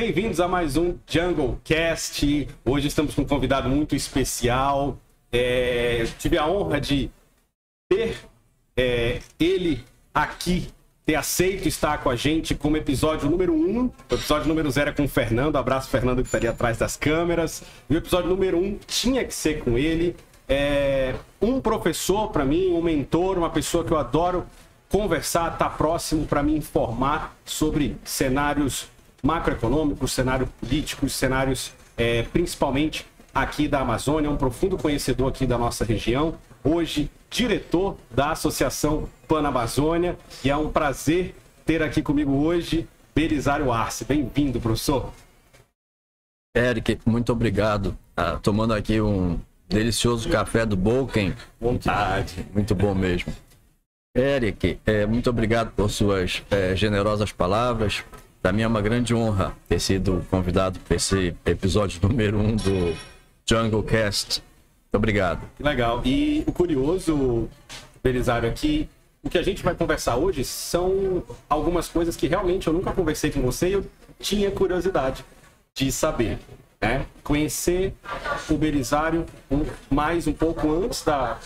Bem-vindos a mais um JungleCast. Hoje estamos com um convidado muito especial. Tive a honra de ter ele aqui, ter aceito estar com a gente como episódio número 1. O episódio número 0 é com o Fernando. Abraço, Fernando, que estaria atrás das câmeras. E o episódio número 1 tinha que ser com ele. Um professor para mim, um mentor, uma pessoa que eu adoro conversar, estar próximo para me informar sobre cenários macroeconômicos, cenários políticos, cenários principalmente aqui da Amazônia, um profundo conhecedor aqui da nossa região, hoje diretor da Associação Panamazônia, e é um prazer ter aqui comigo hoje Belisário Arce. Bem-vindo, professor. Eric, muito obrigado. Tomando aqui um delicioso café do Bolken. Vontade. Muito bom mesmo. Eric, muito obrigado por suas generosas palavras. Para mim é uma grande honra ter sido convidado para esse episódio número 1 do JungleCast. Muito obrigado. Que legal. E o curioso, Belisário, é que o que a gente vai conversar hoje são algumas coisas que realmente eu nunca conversei com você e eu tinha curiosidade de saber, né? Conhecer o Belisário mais um pouco antes da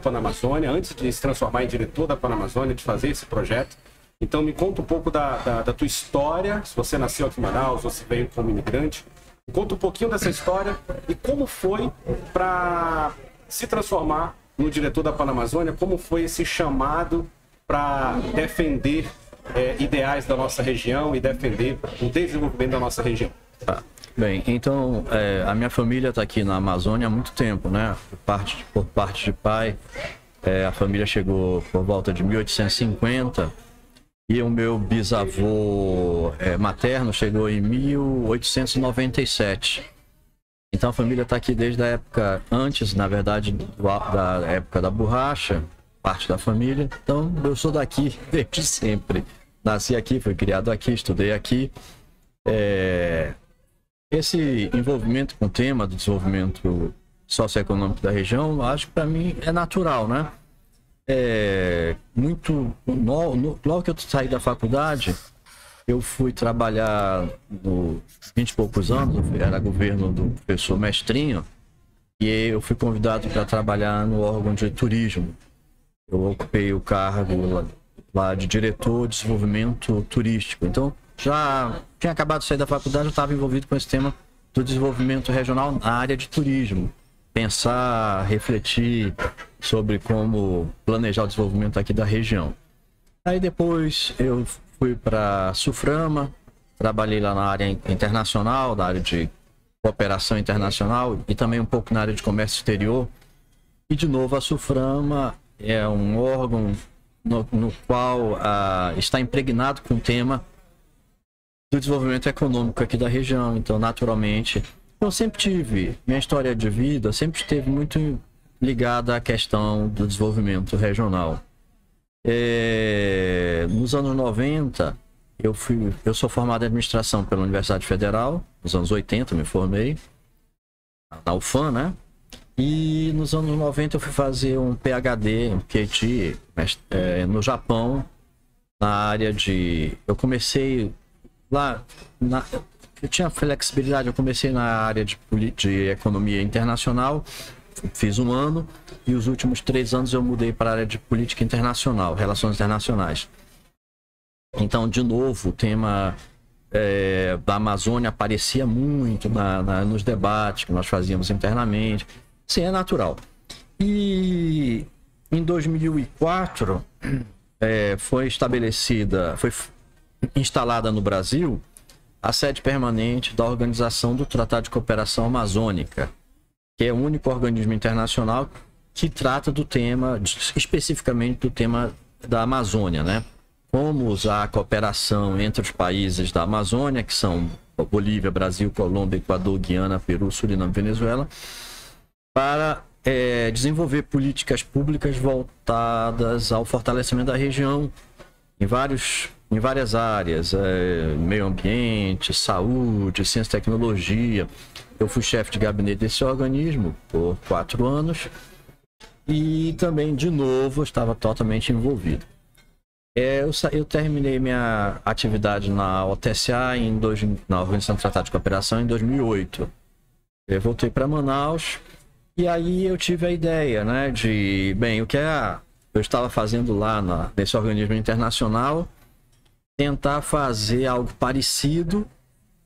Panamazônia, antes de se transformar em diretor da Panamazônia, de fazer esse projeto. Então me conta um pouco da tua história, se você nasceu aqui em Manaus ou se veio como imigrante. Me conta um pouquinho dessa história e como foi para se transformar no diretor da Panamazônia, como foi esse chamado para defender ideais da nossa região e defender o desenvolvimento da nossa região. Bem, então a minha família está aqui na Amazônia há muito tempo, né? Por parte de pai, a família chegou por volta de 1850 e o meu bisavô materno chegou em 1897. Então a família está aqui desde a época antes, na verdade, da época da borracha, parte da família. Então eu sou daqui desde sempre. Nasci aqui, fui criado aqui, estudei aqui. Esse envolvimento com o tema do desenvolvimento socioeconômico da região, acho que para mim é natural, né? Logo que eu saí da faculdade, eu fui trabalhar no 20 e poucos anos, era governo do professor Mestrinho, e eu fui convidado para trabalhar no órgão de turismo. Eu ocupei o cargo lá de diretor de desenvolvimento turístico. Então, já tinha acabado de sair da faculdade, eu estava envolvido com esse tema do desenvolvimento regional na área de turismo. Pensar, refletir sobre como planejar o desenvolvimento aqui da região. Aí depois eu fui para a Suframa, trabalhei lá na área internacional, na área de cooperação internacional e também um pouco na área de comércio exterior. E de novo a Suframa é um órgão no qual está impregnado com o tema do desenvolvimento econômico aqui da região. Então, naturalmente, eu sempre tive, minha história de vida sempre esteve muito ligada à questão do desenvolvimento regional. Nos anos 90, eu sou formado em administração pela Universidade Federal, nos anos 80 me formei, na UFAM, né? E nos anos 90 eu fui fazer um PhD, um PhD no Japão, na área de... Eu comecei lá... Eu tinha flexibilidade, eu comecei na área de economia internacional, fiz um ano, e os últimos 3 anos eu mudei para a área de política internacional, relações internacionais. Então, de novo, o tema da Amazônia aparecia muito nos debates que nós fazíamos internamente. Sim, é natural. E em 2004 foi instalada no Brasil a sede permanente da Organização do Tratado de Cooperação Amazônica, que é o único organismo internacional que trata do tema, especificamente do tema da Amazônia, né? Como usar a cooperação entre os países da Amazônia, que são Bolívia, Brasil, Colômbia, Equador, Guiana, Peru, Suriname, Venezuela, para desenvolver políticas públicas voltadas ao fortalecimento da região em várias áreas, meio ambiente, saúde, ciência e tecnologia. Eu fui chefe de gabinete desse organismo por 4 anos e também, de novo, estava totalmente envolvido. Eu terminei minha atividade na OTSA, na Organização de Tratado de Cooperação, em 2008. Eu voltei para Manaus e aí eu tive a ideia, né, de, bem, o que eu estava fazendo lá nesse organismo internacional, tentar fazer algo parecido,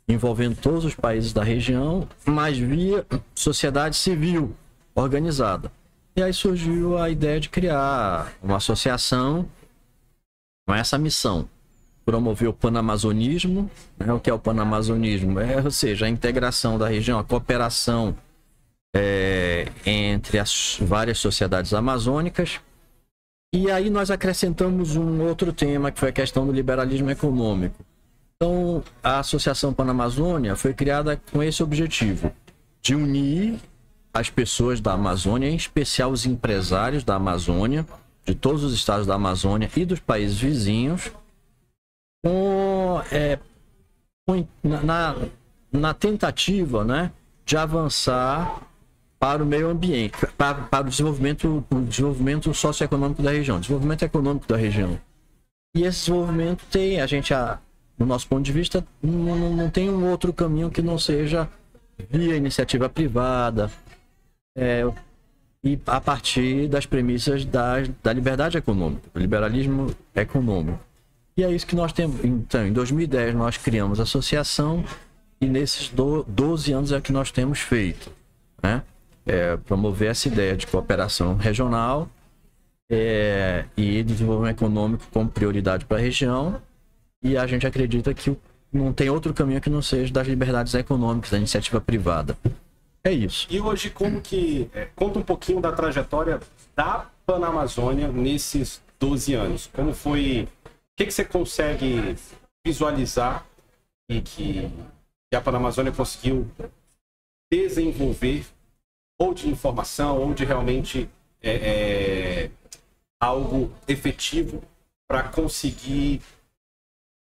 envolvendo todos os países da região, mas via sociedade civil organizada. E aí surgiu a ideia de criar uma associação com essa missão: promover o panamazonismo, né? O que é o panamazonismo? Ou seja, a integração da região, a cooperação entre as várias sociedades amazônicas. E aí nós acrescentamos um outro tema, que foi a questão do liberalismo econômico. Então, a Associação Panamazônia foi criada com esse objetivo, de unir as pessoas da Amazônia, em especial os empresários da Amazônia, de todos os estados da Amazônia e dos países vizinhos, na tentativa, né, de avançar para o meio ambiente, para o desenvolvimento socioeconômico da região, desenvolvimento econômico da região. E esse desenvolvimento tem, no nosso ponto de vista, não tem um outro caminho que não seja via iniciativa privada, e a partir das premissas da liberdade econômica, do liberalismo econômico. E é isso que nós temos. Então, em 2010 nós criamos a associação e nesses 12 anos é o que nós temos feito, né? Promover essa ideia de cooperação regional e desenvolvimento econômico como prioridade para a região. E a gente acredita que não tem outro caminho que não seja das liberdades econômicas, da iniciativa privada. É isso. E hoje, como que... conta um pouquinho da trajetória da Panamazônia nesses 12 anos. Como foi... O que você consegue visualizar e que a Panamazônia conseguiu desenvolver, ou de informação, ou de realmente algo efetivo para conseguir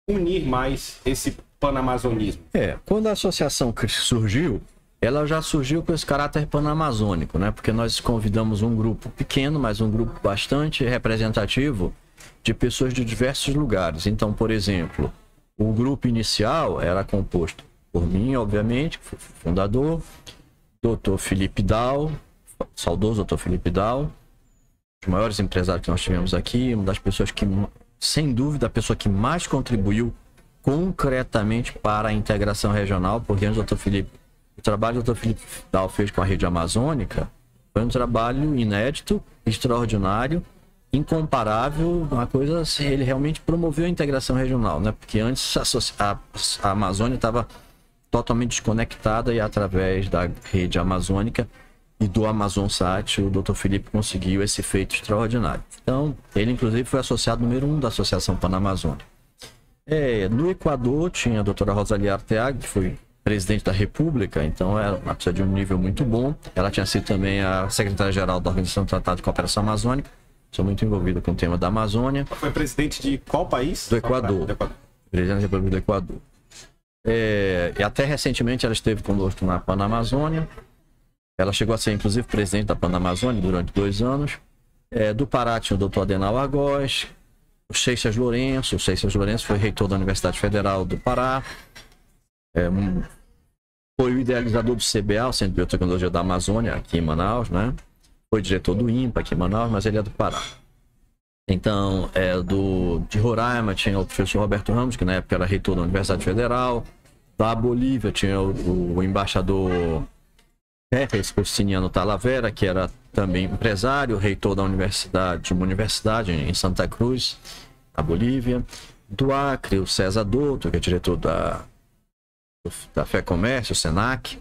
unir mais esse panamazonismo? Quando a associação surgiu, ela já surgiu com esse caráter panamazônico, né? Porque nós convidamos um grupo pequeno, mas um grupo bastante representativo de pessoas de diversos lugares. Então, por exemplo, o grupo inicial era composto por mim, obviamente, que fui fundador, Dr. Felipe Dal, saudoso Dr. Felipe Dal, os maiores empresários que nós tivemos aqui, uma das pessoas que, sem dúvida, a pessoa que mais contribuiu concretamente para a integração regional, porque antes o trabalho que o Dr. Felipe Dal fez com a rede amazônica foi um trabalho inédito, extraordinário, incomparável, uma coisa assim, ele realmente promoveu a integração regional, né? Porque antes a Amazônia estava totalmente desconectada e através da rede amazônica e do Amazonsat, o Dr. Felipe conseguiu esse feito extraordinário. Então, ele inclusive foi associado número 1 da Associação Panamazônica. No Equador tinha a doutora Rosalie Arteaga, que foi presidente da República, então era uma pessoa de um nível muito bom. Ela tinha sido também a secretária-geral da Organização do Tratado de Cooperação Amazônica. Sou muito envolvido com o tema da Amazônia. Foi presidente de qual país? Do Equador. Presidente da República do Equador. E até recentemente ela esteve conosco na Panamazônia. Ela chegou a ser, inclusive, presidente da Panamazônia durante 2 anos. Do Pará tinha o doutor Adenal Agós. O Seixas Lourenço. O Seixas Lourenço foi reitor da Universidade Federal do Pará. Foi o idealizador do CBA, o Centro de Biotecnologia da Amazônia, aqui em Manaus, né? Foi diretor do INPA aqui em Manaus, mas ele é do Pará. Então, de Roraima tinha o professor Roberto Ramos, que na época era reitor da Universidade Federal. Da Bolívia tinha o embaixador Justiniano Talavera, que era também empresário, reitor de uma universidade em Santa Cruz, na Bolívia. Do Acre, o César Douto, que é diretor da Fé Comércio, Senac.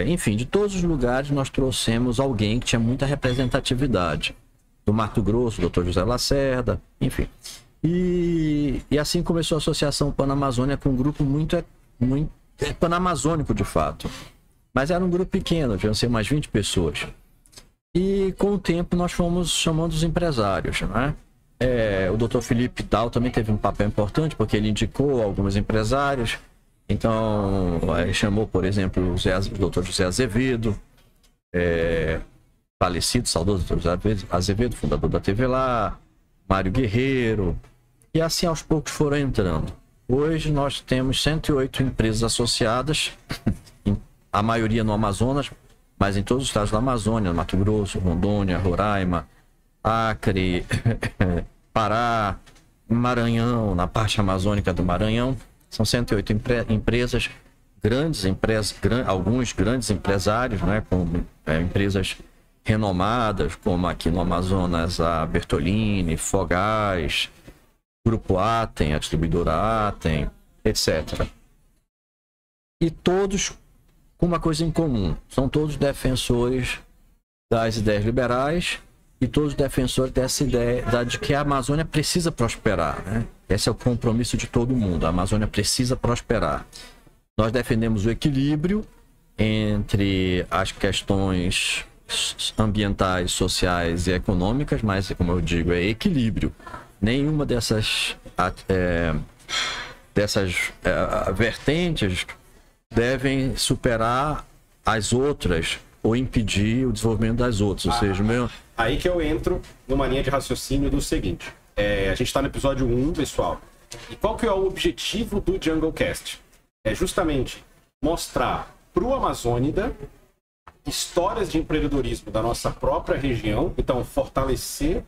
Enfim, de todos os lugares nós trouxemos alguém que tinha muita representatividade. Do Mato Grosso, o Dr. José Lacerda, enfim. E assim começou a Associação Panamazônia, com um grupo muito panamazônico de fato. Mas era um grupo pequeno, deviam ser mais 20 pessoas. E com o tempo nós fomos chamando os empresários, né? O Dr. Felipe Dal também teve um papel importante, porque ele indicou alguns empresários. Então, ele chamou, por exemplo, o Dr. José Azevedo, falecido, saudoso Dr. José Azevedo, fundador da TV Lá, Mário Guerreiro, e assim aos poucos foram entrando. Hoje nós temos 108 empresas associadas, a maioria no Amazonas, mas em todos os estados da Amazônia, Mato Grosso, Rondônia, Roraima, Acre, Pará, Maranhão, na parte amazônica do Maranhão. São 108 empresas, alguns grandes empresários, né, com empresas renomadas, como aqui no Amazonas a Bertolini, Fogás, Grupo Atem, a distribuidora Atem, etc. E todos com uma coisa em comum, são todos defensores das ideias liberais e todos defensores dessa ideia de que a Amazônia precisa prosperar, né? Esse é o compromisso de todo mundo, a Amazônia precisa prosperar. Nós defendemos o equilíbrio entre as questões ambientais, sociais e econômicas, mas, como eu digo, é equilíbrio. Nenhuma dessas vertentes devem superar as outras ou impedir o desenvolvimento das outras. Ou seja, aí que eu entro numa linha de raciocínio do seguinte. A gente está no episódio 1, pessoal. E qual que é o objetivo do JungleCast? É justamente mostrar para o Amazônida histórias de empreendedorismo da nossa própria região. Então, fortalecer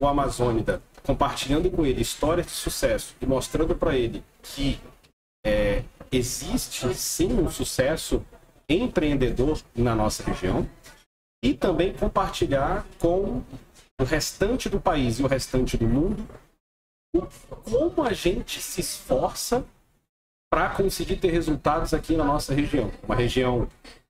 o Amazônida, compartilhando com ele histórias de sucesso e mostrando para ele que existe sim um sucesso empreendedor na nossa região, e também compartilhar com o restante do país e o restante do mundo como a gente se esforça para conseguir ter resultados aqui na nossa região. Uma região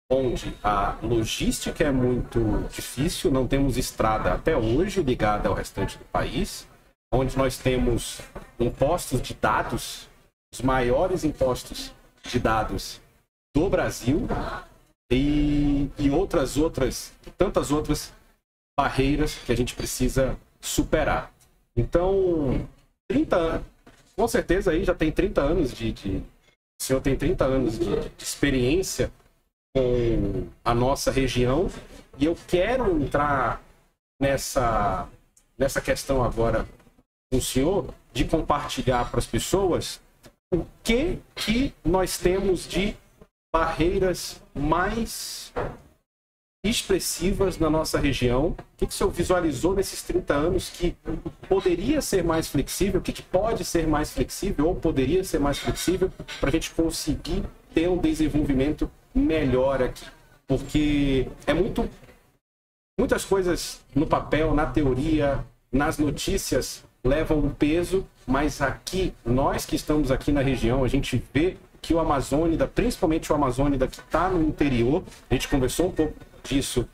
onde a logística é muito difícil, não temos estrada até hoje ligada ao restante do país, onde nós temos impostos de dados, os maiores impostos de dados do Brasil, e tantas outras barreiras que a gente precisa superar. Então, com certeza aí já tem 30 anos o senhor tem 30 anos de experiência com a nossa região, e eu quero entrar nessa questão agora com o senhor, de compartilhar para as pessoas o que nós temos de barreiras mais expressivas na nossa região. O que o senhor visualizou nesses 30 anos que poderia ser mais flexível? O que pode ser mais flexível ou poderia ser mais flexível para a gente conseguir ter um desenvolvimento melhor aqui? Porque muitas coisas no papel, na teoria, nas notícias levam um peso, mas aqui, nós que estamos aqui na região, a gente vê que o Amazônida, principalmente o Amazônida que está no interior, a gente conversou um pouco disso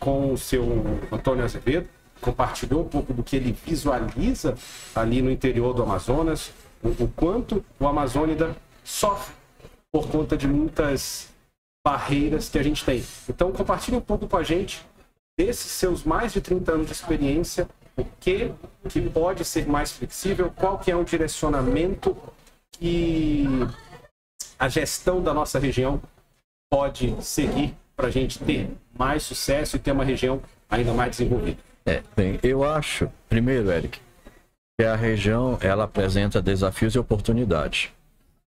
com o seu Antônio Azevedo, compartilhou um pouco do que ele visualiza ali no interior do Amazonas, o quanto o Amazônida sofre por conta de muitas barreiras que a gente tem. Então, compartilhe um pouco com a gente desses seus mais de 30 anos de experiência, o que pode ser mais flexível, qual que é o direcionamento que a gestão da nossa região pode seguir para a gente ter mais sucesso e ter uma região ainda mais desenvolvida. Bem, eu acho, primeiro, Eric, que a região ela apresenta desafios e oportunidades.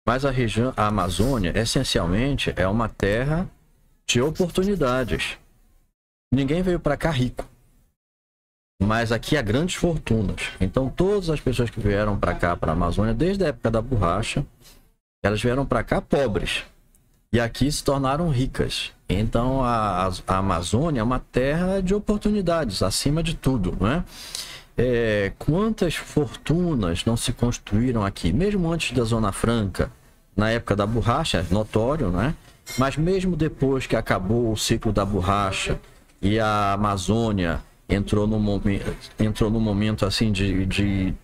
Mas a Amazônia, essencialmente, é uma terra de oportunidades. Ninguém veio para cá rico. Mas aqui há grandes fortunas. Então, todas as pessoas que vieram para cá, para a Amazônia, desde a época da borracha, elas vieram para cá pobres. E aqui se tornaram ricas. Então, a Amazônia é uma terra de oportunidades, acima de tudo, né? Quantas fortunas não se construíram aqui? Mesmo antes da Zona Franca, na época da borracha, é notório, né? Mas mesmo depois que acabou o ciclo da borracha e a Amazônia entrou num momento assim de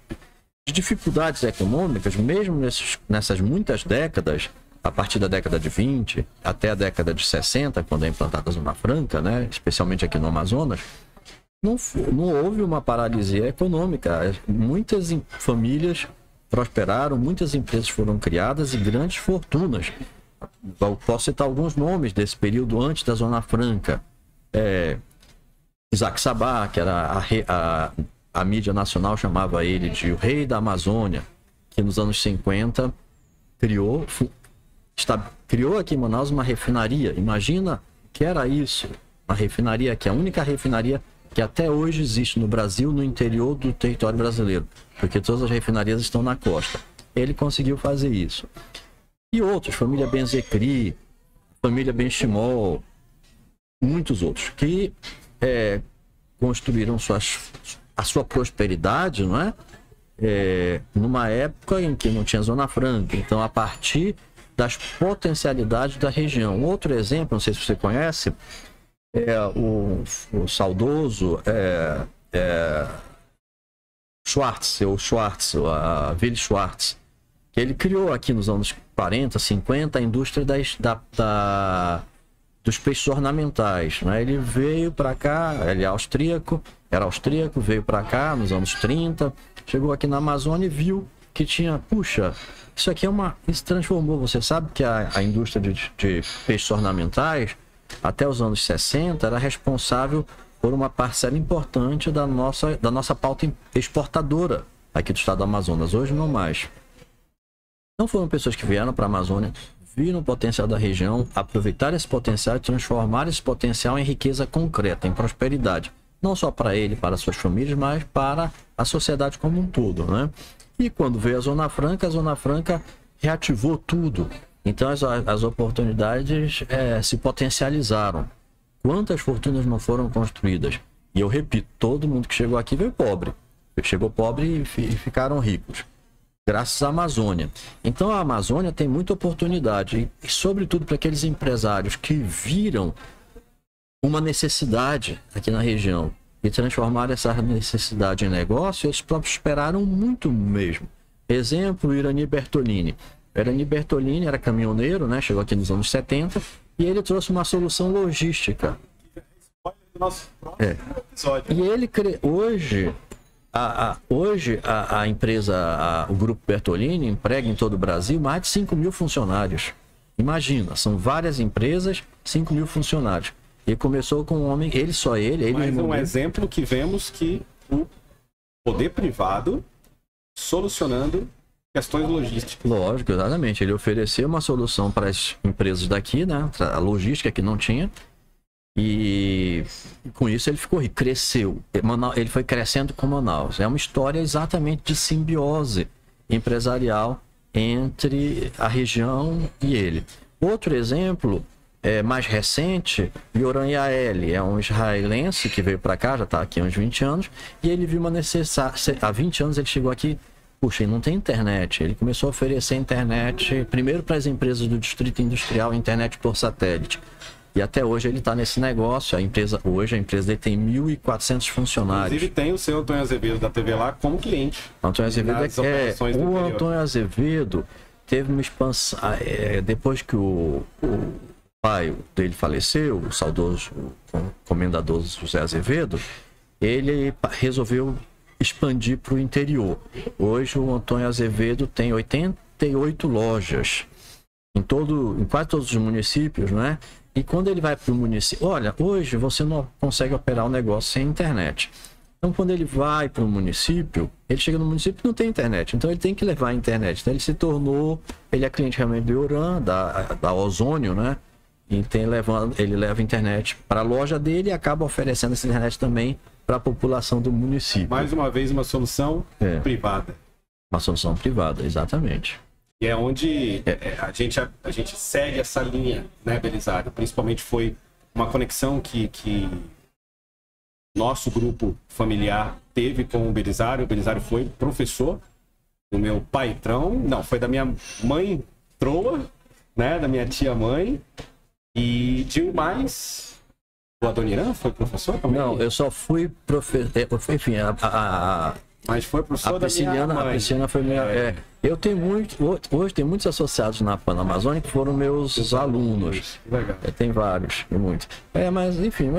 dificuldades econômicas, mesmo nessas muitas décadas, a partir da década de 20 até a década de 60, quando é implantada a Zona Franca, né, especialmente aqui no Amazonas, não houve uma paralisia econômica. Muitas famílias prosperaram, muitas empresas foram criadas e grandes fortunas. Eu posso citar alguns nomes desse período antes da Zona Franca. Isaac Sabá, que era a mídia nacional chamava ele de o rei da Amazônia, que nos anos 50 criou aqui em Manaus uma refinaria. Imagina que era isso, uma refinaria que é a única refinaria que até hoje existe no Brasil, no interior do território brasileiro, porque todas as refinarias estão na costa. Ele conseguiu fazer isso. E outros, família Benzecri, família Benchimol, muitos outros, que construíram a sua prosperidade, não é? Numa época em que não tinha Zona Franca. Então, a partir das potencialidades da região. Outro exemplo, não sei se você conhece, é o saudoso Schwartz, a Willy Schwartz, que ele criou aqui nos anos 40, 50 a indústria dos peixes ornamentais, né? Ele veio para cá, ele era austríaco, veio para cá nos anos 30, chegou aqui na Amazônia e viu que tinha, puxa, isso aqui isso transformou. Você sabe que a indústria de peixes ornamentais, até os anos 60, era responsável por uma parcela importante da nossa pauta exportadora aqui do estado do Amazonas. Hoje não mais. Não foram pessoas que vieram para a Amazônia, viram o potencial da região, aproveitaram esse potencial e transformaram esse potencial em riqueza concreta, em prosperidade. Não só para ele, para suas famílias, mas para a sociedade como um todo, né? E quando veio a Zona Franca reativou tudo. Então as oportunidades se potencializaram. Quantas fortunas não foram construídas? E eu repito, todo mundo que chegou aqui veio pobre. Chegou pobre e ficaram ricos. Graças à Amazônia. Então a Amazônia tem muita oportunidade. E sobretudo para aqueles empresários que viram uma necessidade aqui na região e transformaram essa necessidade em negócio, eles prosperaram muito mesmo. Exemplo, Irani Bertolini. Irani Bertolini era caminhoneiro, né? Chegou aqui nos anos 70 e ele trouxe uma solução logística. E ele hoje a empresa, o Grupo Bertolini emprega em todo o Brasil mais de 5 mil funcionários. Imagina, são várias empresas, 5 mil funcionários. E começou com um homem, ele mais um exemplo que vemos que o poder privado solucionando questões logísticas. Lógico, exatamente. Ele ofereceu uma solução para as empresas daqui, né? A logística que não tinha. E com isso ele ficou rico, cresceu. Ele foi crescendo com Manaus. É uma história exatamente de simbiose empresarial entre a região e ele. Outro exemplo mais recente, Yoram Yaeli, é um israelense que veio para cá, já está aqui há uns 20 anos, e ele viu uma necessidade. Há 20 anos ele chegou aqui, puxa, e não tem internet. Ele começou a oferecer internet, primeiro para as empresas do Distrito Industrial, internet por satélite. E até hoje ele está nesse negócio. A empresa dele tem 1.400 funcionários. Inclusive tem o seu Antônio Azevedo da TV lá como cliente. Antônio Azevedo o Antônio Azevedo teve uma expansão. Depois que o pai dele faleceu, o saudoso comendador José Azevedo, ele resolveu expandir para o interior. Hoje o Antônio Azevedo tem 88 lojas em quase todos os municípios, né? E quando ele vai para o município, olha, hoje você não consegue operar um negócio sem internet. Então, quando ele vai para o município, ele chega no município e não tem internet. Então, ele tem que levar a internet. Então, ele é cliente realmente do Yoram, da Ozônio, né? E ele leva a internet para a loja dele e acaba oferecendo essa internet também para a população do município. Mais uma vez, uma solução privada. Uma solução privada, exatamente. E é onde a gente segue essa linha, né, Belisário? Principalmente foi uma conexão que nosso grupo familiar teve com o Belisário. O Belisário foi professor do meu patrão, não, foi da minha mãe troa, né, da minha tia-mãe. E de mais, o Adoniran foi professor também? Não, eu só fui professor, enfim, mas foi professor da minha mãe. A Prisciliana foi minha... Eu tenho hoje tem muitos associados na Pan-Amazônia que foram meus alunos. Legal. Tem vários, e muitos. Mas enfim,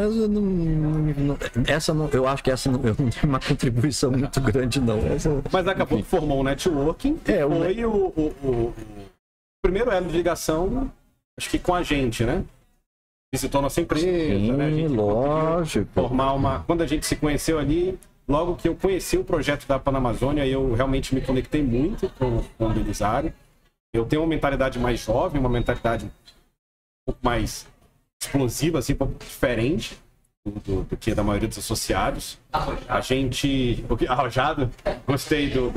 eu acho que essa eu não tenho uma contribuição muito grande, não. Mas acabou que formou um networking, foi o primeiro elo de ligação, acho que com a gente, né? Visitou nossa empresa, sim, né? A gente lógico. Formar uma... Quando a gente se conheceu ali, logo que eu conheci o projeto da Panamazônia, eu realmente me conectei muito com o Belisário. Eu tenho uma mentalidade mais jovem, uma mentalidade um pouco mais explosiva, assim, um pouco diferente do que da maioria dos associados. A gente... Arrojado? Gostei do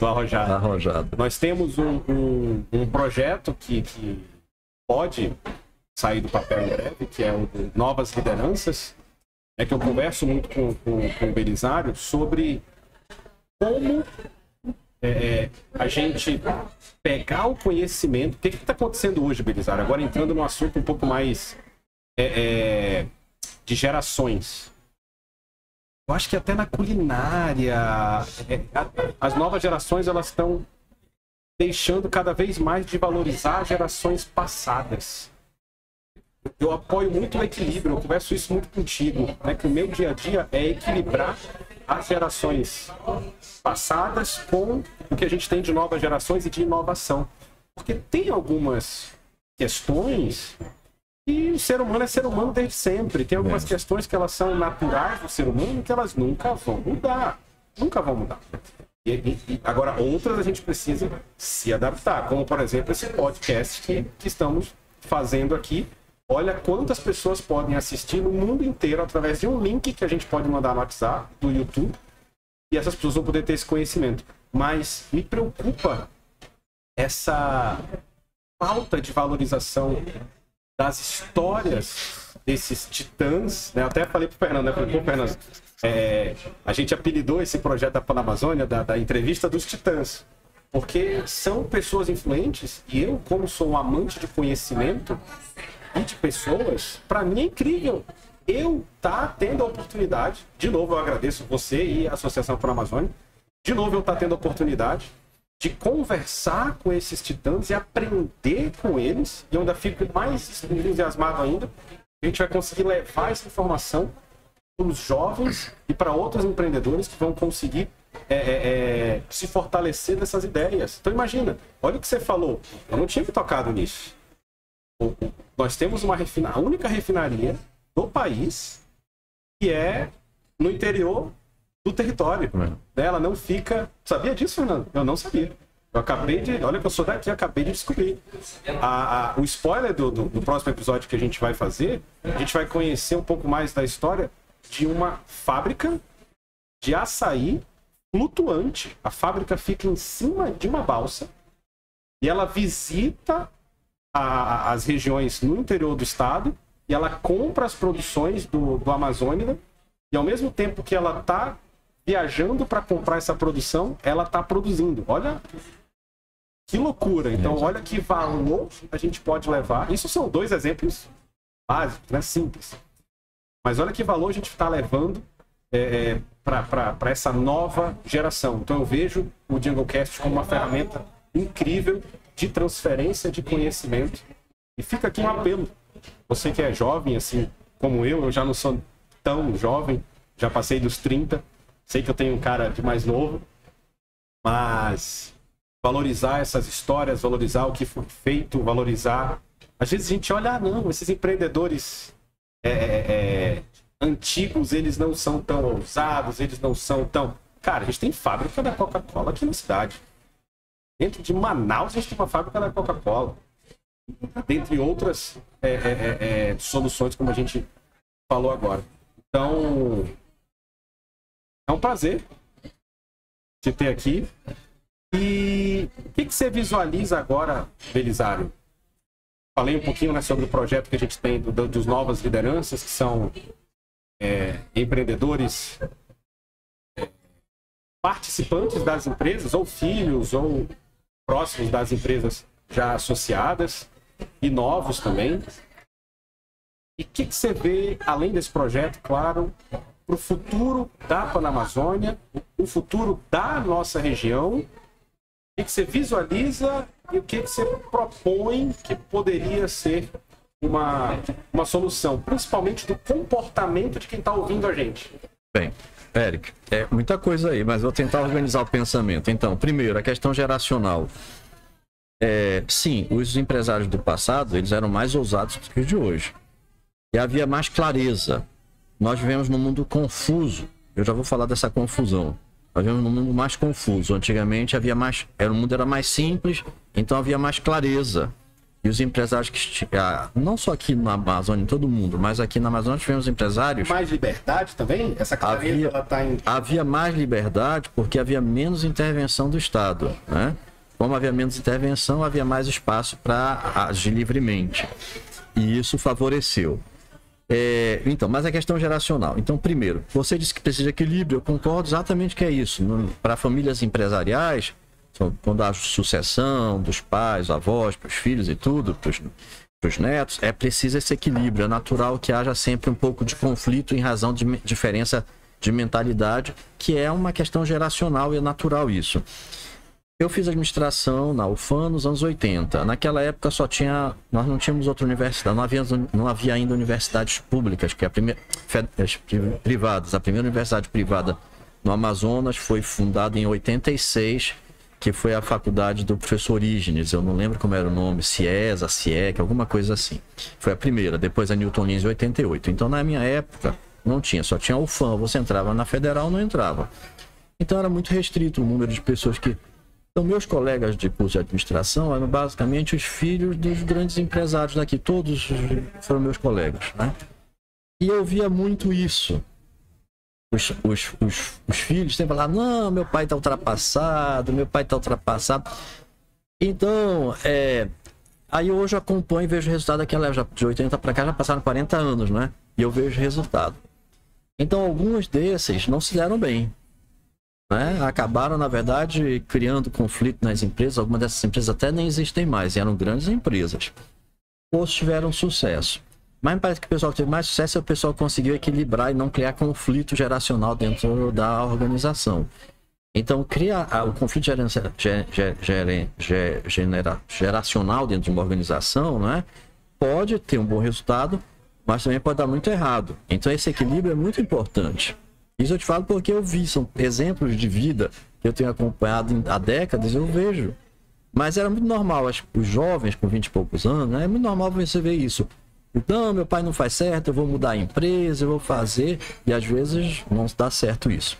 arrojado. Arrojado. Nós temos um projeto que pode sair do papel em breve, que é o de Novas Lideranças. É que eu converso muito com o Belisário sobre como a gente pegar o conhecimento. O que está acontecendo hoje, Belisário? Agora entrando num assunto um pouco mais de gerações. Eu acho que até na culinária, as novas gerações elas estão deixando cada vez mais de valorizar gerações passadas. Eu apoio muito o equilíbrio, eu converso isso muito contigo, né? Que o meu dia a dia é equilibrar as gerações passadas com o que a gente tem de novas gerações e de inovação. Porque tem algumas questões que o ser humano é ser humano desde sempre. Tem algumas questões que elas são naturais do ser humano que elas nunca vão mudar. Nunca vão mudar. E agora, outras a gente precisa se adaptar. Como, por exemplo, esse podcast que estamos fazendo aqui. Olha quantas pessoas podem assistir no mundo inteiro através de um link que a gente pode mandar no WhatsApp, do YouTube. E essas pessoas vão poder ter esse conhecimento. Mas me preocupa essa falta de valorização das histórias desses titãs, né? Eu até falei pro Fernando, né? Falei, pô, Fernando, a gente apelidou esse projeto da Panamazônia da entrevista dos titãs, porque são pessoas influentes e eu, como sou um amante de conhecimento e de pessoas, para mim é incrível eu tendo a oportunidade, de novo eu agradeço você e a Associação Panamazônia, de novo eu tendo a oportunidade de conversar com esses titãs e aprender com eles, e eu ainda fico mais entusiasmado ainda, a gente vai conseguir levar essa informação para os jovens e para outros empreendedores que vão conseguir se fortalecer dessas ideias. Então imagina, olha o que você falou, eu não tinha me tocado nisso. Nós temos a única refinaria do país que é no interior do território. Ela não fica... Sabia disso, Fernando? Eu não sabia. Eu acabei de... Olha que eu sou daqui, acabei de descobrir. O spoiler do próximo episódio que a gente vai fazer, a gente vai conhecer um pouco mais da história de uma fábrica de açaí flutuante. A fábrica fica em cima de uma balsa e ela visita as regiões no interior do estado e ela compra as produções do Amazônia e ao mesmo tempo que ela está viajando para comprar essa produção, ela está produzindo. Olha que loucura. Então, olha que valor a gente pode levar. Isso são dois exemplos básicos, né? Simples. Mas olha que valor a gente está levando para essa nova geração. Então, eu vejo o JungleCast como uma ferramenta incrível de transferência de conhecimento. E fica aqui um apelo. Você que é jovem, assim como eu já não sou tão jovem, já passei dos 30, sei que eu tenho um cara de mais novo, mas valorizar essas histórias, valorizar o que foi feito, valorizar... Às vezes a gente olha, não, esses empreendedores antigos, eles não são tão ousados, eles não são tão... Cara, a gente tem fábrica da Coca-Cola aqui na cidade. Dentro de Manaus, a gente tem uma fábrica da Coca-Cola. Dentre outras soluções, como a gente falou agora. Então, é um prazer te ter aqui. E o que você visualiza agora, Belisário? Falei um pouquinho, né, sobre o projeto que a gente tem dos Novas Lideranças, que são empreendedores participantes das empresas, ou filhos, ou próximos das empresas já associadas, e novos também. E o que você vê, além desse projeto, claro, para o futuro da Panamazônia, o futuro da nossa região? O que você visualiza e o que você propõe que poderia ser uma solução, principalmente do comportamento de quem está ouvindo a gente? Bem, Eric, é muita coisa aí, mas vou tentar organizar o pensamento. Então, primeiro, a questão geracional. Sim, os empresários do passado, eles eram mais ousados do que os de hoje. E havia mais clareza. Nós vivemos num mundo confuso. eu já vou falar dessa confusão. Nós vivemos num mundo mais confuso. Antigamente havia mais, o mundo era mais simples, então havia mais clareza. E os empresários que não só aqui na Amazônia, em todo mundo, mas aqui na Amazônia tivemos empresários. Mais liberdade também? Essa clareza ela tá em... Havia mais liberdade porque havia menos intervenção do Estado, né? Como havia menos intervenção, havia mais espaço para agir livremente. E isso favoreceu. Então, mas a questão geracional. Então, primeiro, você disse que precisa de equilíbrio. Eu concordo exatamente que é isso. Para famílias empresariais, quando há sucessão dos pais, avós, para os filhos e tudo, para os netos, é preciso esse equilíbrio. É natural que haja sempre um pouco de conflito em razão de diferença de mentalidade, que é uma questão geracional e é natural isso. Eu fiz administração na UFAM nos anos 80. Naquela época nós não tínhamos outra universidade, não havia ainda universidades públicas, que privadas. A primeira universidade privada no Amazonas foi fundada em 86, que foi a faculdade do professor Orígenes, eu não lembro como era o nome, CIESA, CIEC, alguma coisa assim. Foi a primeira, depois a Newton Lins em 88. Então na minha época não tinha, só tinha a UFAM, você entrava na Federal, não entrava. Então era muito restrito o número de pessoas que... Então, meus colegas de curso de administração eram basicamente os filhos dos grandes empresários daqui. Todos foram meus colegas, né? E eu via muito isso. Os filhos sempre falavam, não, meu pai está ultrapassado, meu pai está ultrapassado. Então, aí hoje eu acompanho e vejo o resultado daquela época. De 80 para cá já passaram 40 anos, né? E eu vejo o resultado. Então, alguns desses não se deram bem. Né? Acabaram, na verdade, criando conflito nas empresas. Algumas dessas empresas até nem existem mais, eram grandes empresas. Outros tiveram sucesso. Mas me parece que o pessoal que teve mais sucesso é o pessoal que conseguiu equilibrar e não criar conflito geracional dentro da organização. Então, criar o conflito geracional dentro de uma organização, né? Pode ter um bom resultado, mas também pode dar muito errado. Então, esse equilíbrio é muito importante. Isso eu te falo porque eu vi, são exemplos de vida que eu tenho acompanhado há décadas, eu vejo. Mas era muito normal, os jovens com 20 e poucos anos, né? É muito normal você ver isso. Então, meu pai não faz certo, eu vou mudar a empresa, eu vou fazer, e às vezes não dá certo isso.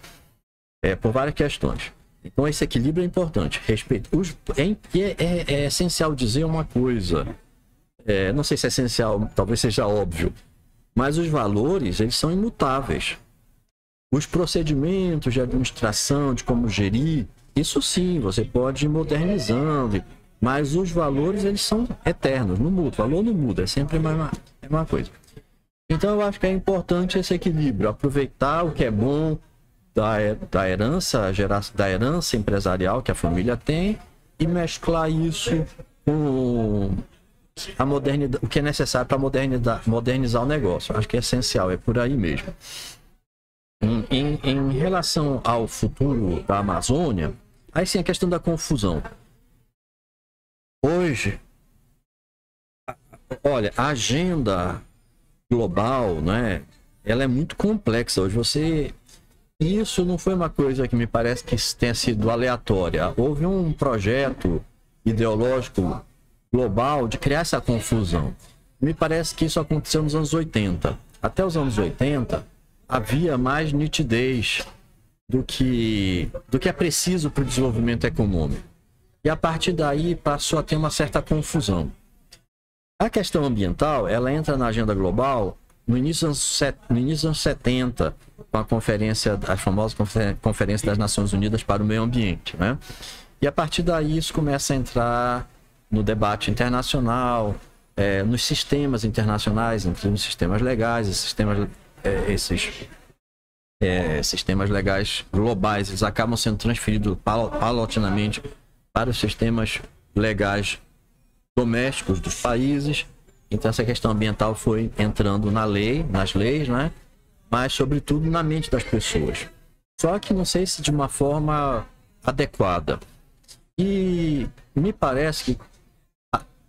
Por várias questões. Então, esse equilíbrio é importante. Respeito. É essencial dizer uma coisa. Não sei se é essencial, talvez seja óbvio, mas os valores, eles são imutáveis. Os procedimentos de administração, de como gerir, isso sim, você pode ir modernizando, mas os valores, eles são eternos, não muda, o valor não muda, é sempre a mesma coisa. Então eu acho que é importante esse equilíbrio, aproveitar o que é bom da herança empresarial que a família tem e mesclar isso com a modernidade, o que é necessário para modernizar o negócio. Eu acho que é essencial, é por aí mesmo. Em relação ao futuro da Amazônia, aí sim a questão da confusão. Hoje, olha, a agenda global, né, ela é muito complexa. Hoje isso não foi uma coisa que me parece que tenha sido aleatória. Houve um projeto ideológico global de criar essa confusão. Me parece que isso aconteceu nos anos 80. Até os anos 80, havia mais nitidez do que é preciso para o desenvolvimento econômico. E a partir daí passou a ter uma certa confusão. A questão ambiental, ela entra na agenda global no início dos anos 70, com a famosa Conferência das Nações Unidas para o Meio Ambiente, né? E a partir daí isso começa a entrar no debate internacional, nos sistemas internacionais, nos sistemas legais, sistemas legais globais, eles acabam sendo transferidos paulatinamente para os sistemas legais domésticos dos países. Então essa questão ambiental foi entrando nas leis, né? Mas sobretudo na mente das pessoas. Só que não sei se de uma forma adequada. E me parece que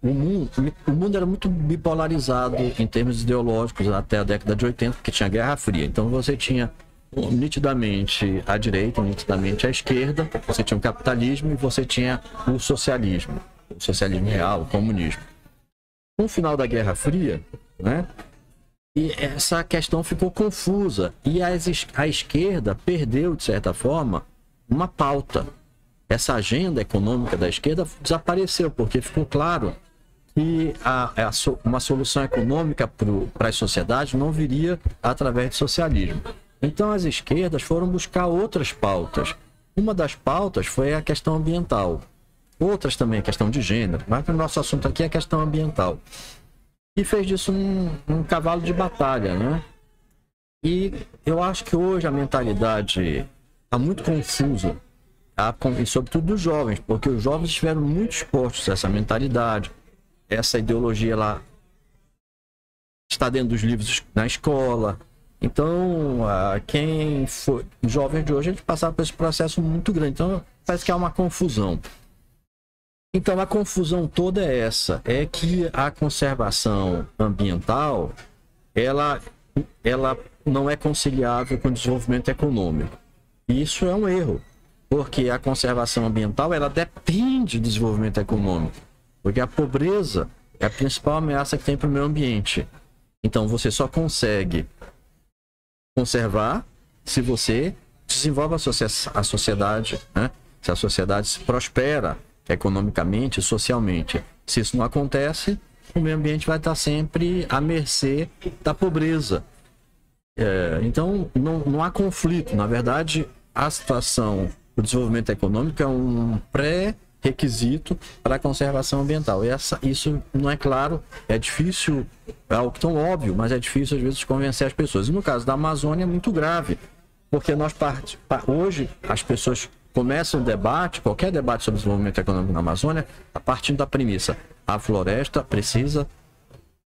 o mundo era muito bipolarizado em termos ideológicos até a década de 80, porque tinha Guerra Fria. Então você tinha nitidamente a direita, nitidamente a esquerda, você tinha o capitalismo e você tinha o socialismo real, o comunismo. Com o final da Guerra Fria, né, E essa questão ficou confusa. E a esquerda perdeu, de certa forma, uma pauta. Essa agenda econômica da esquerda desapareceu, porque ficou claro que uma solução econômica para as sociedades não viria através do socialismo. Então as esquerdas foram buscar outras pautas. Uma das pautas foi a questão ambiental. Outras também a questão de gênero. Mas o nosso assunto aqui é a questão ambiental. E fez disso um cavalo de batalha, né? E eu acho que hoje a mentalidade está muito confusa, e sobretudo dos jovens, porque os jovens estiveram muito expostos a essa mentalidade, essa ideologia lá está dentro dos livros na escola. Então, quem foi os jovens de hoje, eles passaram por esse processo muito grande. Então, parece que há uma confusão. Então, a confusão toda é essa, é que a conservação ambiental, ela não é conciliável com o desenvolvimento econômico. E isso é um erro, porque a conservação ambiental, ela depende do desenvolvimento econômico, porque a pobreza é a principal ameaça que tem para o meio ambiente. Então, você só consegue conservar se você desenvolve a sociedade, né? Se a sociedade se prospera economicamente e socialmente. Se isso não acontece, o meio ambiente vai estar sempre à mercê da pobreza. Então, não há conflito. Na verdade, a situação do desenvolvimento econômico é um pré-requisito para a conservação ambiental. Isso não é claro, é difícil, é algo tão óbvio, mas é difícil às vezes convencer as pessoas. E no caso da Amazônia é muito grave, porque hoje as pessoas começam o debate, qualquer debate sobre desenvolvimento econômico na Amazônia, a partir da premissa: a floresta precisa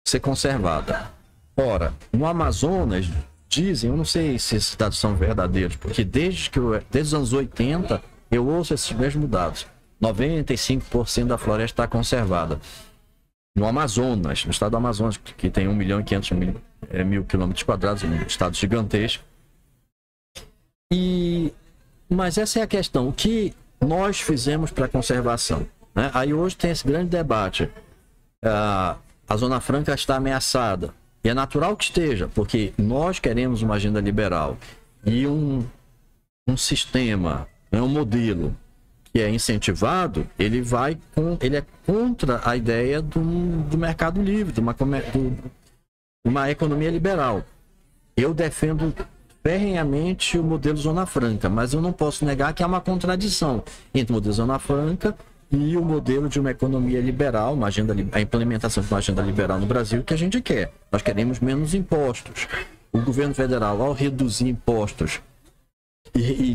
ser conservada. Ora, no Amazonas, dizem, eu não sei se esses dados são verdadeiros, porque desde os anos 80 eu ouço esses mesmos dados. 95% da floresta está conservada. No Amazonas, no estado do Amazonas, que tem 1.500.000 km², um estado gigantesco. Mas essa é a questão, o que nós fizemos para a conservação, né? Aí hoje tem esse grande debate. A Zona Franca está ameaçada. E é natural que esteja, porque nós queremos uma agenda liberal e um sistema, um modelo que é incentivado, ele é contra a ideia do mercado livre, de uma economia liberal. Eu defendo ferrenhamente o modelo Zona Franca, mas eu não posso negar que há uma contradição entre o modelo Zona Franca e o modelo de uma economia liberal, a implementação de uma agenda liberal no Brasil que a gente quer. Nós queremos menos impostos. O governo federal, ao reduzir impostos e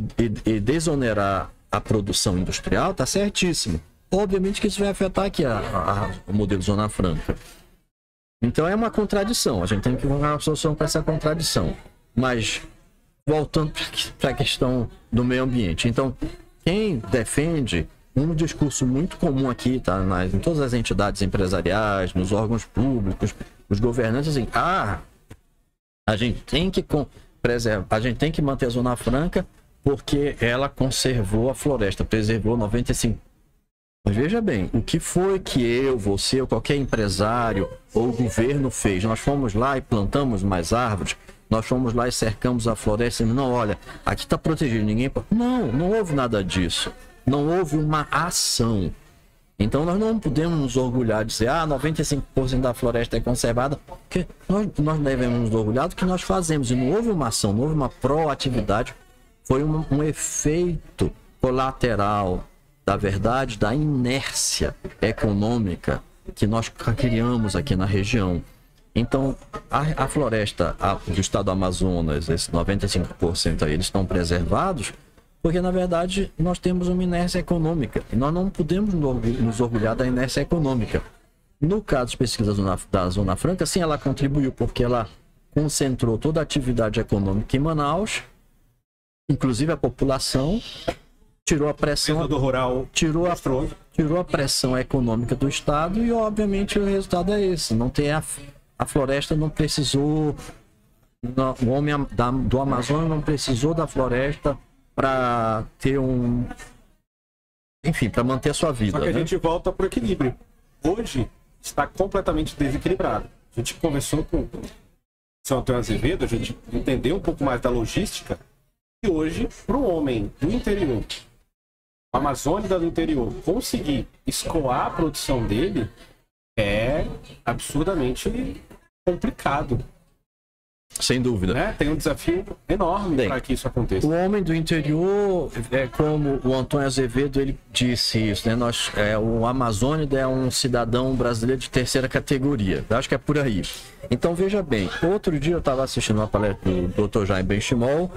desonerar a produção industrial, está certíssimo. Obviamente que isso vai afetar aqui o modelo Zona Franca. Então é uma contradição, a gente tem que encontrar uma solução para essa contradição. Mas, voltando para a questão do meio ambiente. Então, quem defende um discurso muito comum aqui, tá, em todas as entidades empresariais, nos órgãos públicos, os governantes, assim, a gente tem que preservar, a gente tem que manter a Zona Franca porque ela conservou a floresta, preservou 95%. Mas veja bem, o que foi que você ou qualquer empresário ou governo fez? Nós fomos lá e plantamos mais árvores, nós fomos lá e cercamos a floresta e não, olha, aqui está protegido, ninguém... Não houve nada disso. Não houve uma ação. Então nós não podemos nos orgulhar de dizer 95% da floresta é conservada, porque nós devemos nos orgulhar do que nós fazemos. E não houve uma ação, não houve uma proatividade. Foi um efeito colateral, da verdade, da inércia econômica que nós criamos aqui na região. Então, a floresta do estado do Amazonas, esses 95% aí, eles estão preservados porque, na verdade, nós temos uma inércia econômica. E nós não podemos nos orgulhar da inércia econômica. No caso específico da Zona Franca, sim, ela contribuiu porque ela concentrou toda a atividade econômica em Manaus, inclusive a população, tirou a pressão do rural, tirou a pressão econômica do estado e, obviamente, o resultado é esse. Não tem a floresta não precisou, o homem do Amazonas não precisou da floresta para ter enfim, para manter a sua vida. Só que a né? gente volta para o equilíbrio. Hoje está completamente desequilibrado. A gente conversou com São Antônio Azevedo, a gente entender um pouco mais da logística, e hoje, para o homem do interior, a Amazônia do interior, conseguir escoar a produção dele é absurdamente complicado. Sem dúvida. Né? Tem um desafio enorme para que isso aconteça. O homem do interior, como o Antônio Azevedo ele disse isso, né? O Amazônida é um cidadão brasileiro de terceira categoria. Eu acho que é por aí. Então veja bem, outro dia eu estava assistindo uma palestra do Dr. Jaime Benchimol,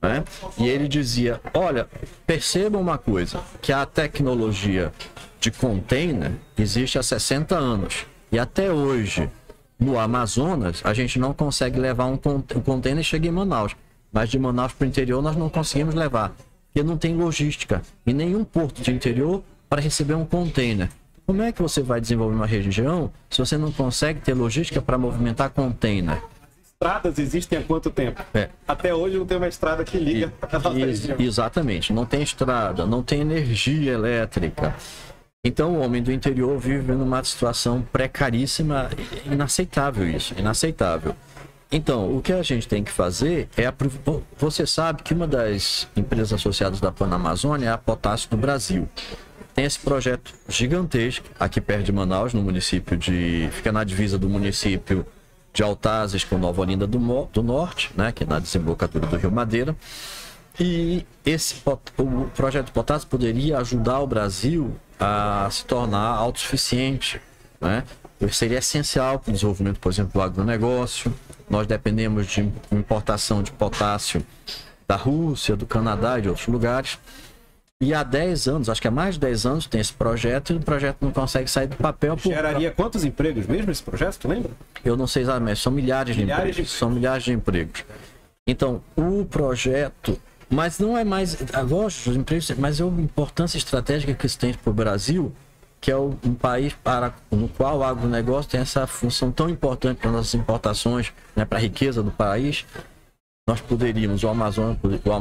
né? E ele dizia, olha, percebam uma coisa, que a tecnologia de container existe há 60 anos. E até hoje, no Amazonas, a gente não consegue levar um container e chega em Manaus. Mas de Manaus para o interior nós não conseguimos levar. Porque não tem logística em nenhum porto de interior para receber um container. Como é que você vai desenvolver uma região se você não consegue ter logística para movimentar container? Estradas existem há quanto tempo? Até hoje não tem uma estrada que liga a nossa região. Exatamente. Não tem estrada, não tem energia elétrica. Então o homem do interior vive numa situação precaríssima, inaceitável isso, inaceitável. Então, o que a gente tem que fazer é... Você sabe que uma das empresas associadas da Panamazônia é a Potássio do Brasil. Tem esse projeto gigantesco aqui perto de Manaus, no município de... Fica na divisa do município de Altazes com Nova Olinda do Norte, né, que é na desembocadura do Rio Madeira. E o projeto Potássio poderia ajudar o Brasil a se tornar autossuficiente, né? Seria essencial para o desenvolvimento, por exemplo, do agronegócio. Nós dependemos de importação de potássio da Rússia, do Canadá e de outros lugares. E há 10 anos, acho que há mais de 10 anos, tem esse projeto e o projeto não consegue sair do papel. Geraria quantos empregos mesmo esse projeto, tu lembra? Eu não sei exatamente, são milhares de empregos. São milhares de empregos. Então, o projeto... Mas não é mais, lógico, os empregos, mas é uma importância estratégica que isso tem para o Brasil, que é um país no qual o agronegócio tem essa função tão importante para nossas importações, né, para a riqueza do país. Nós poderíamos, o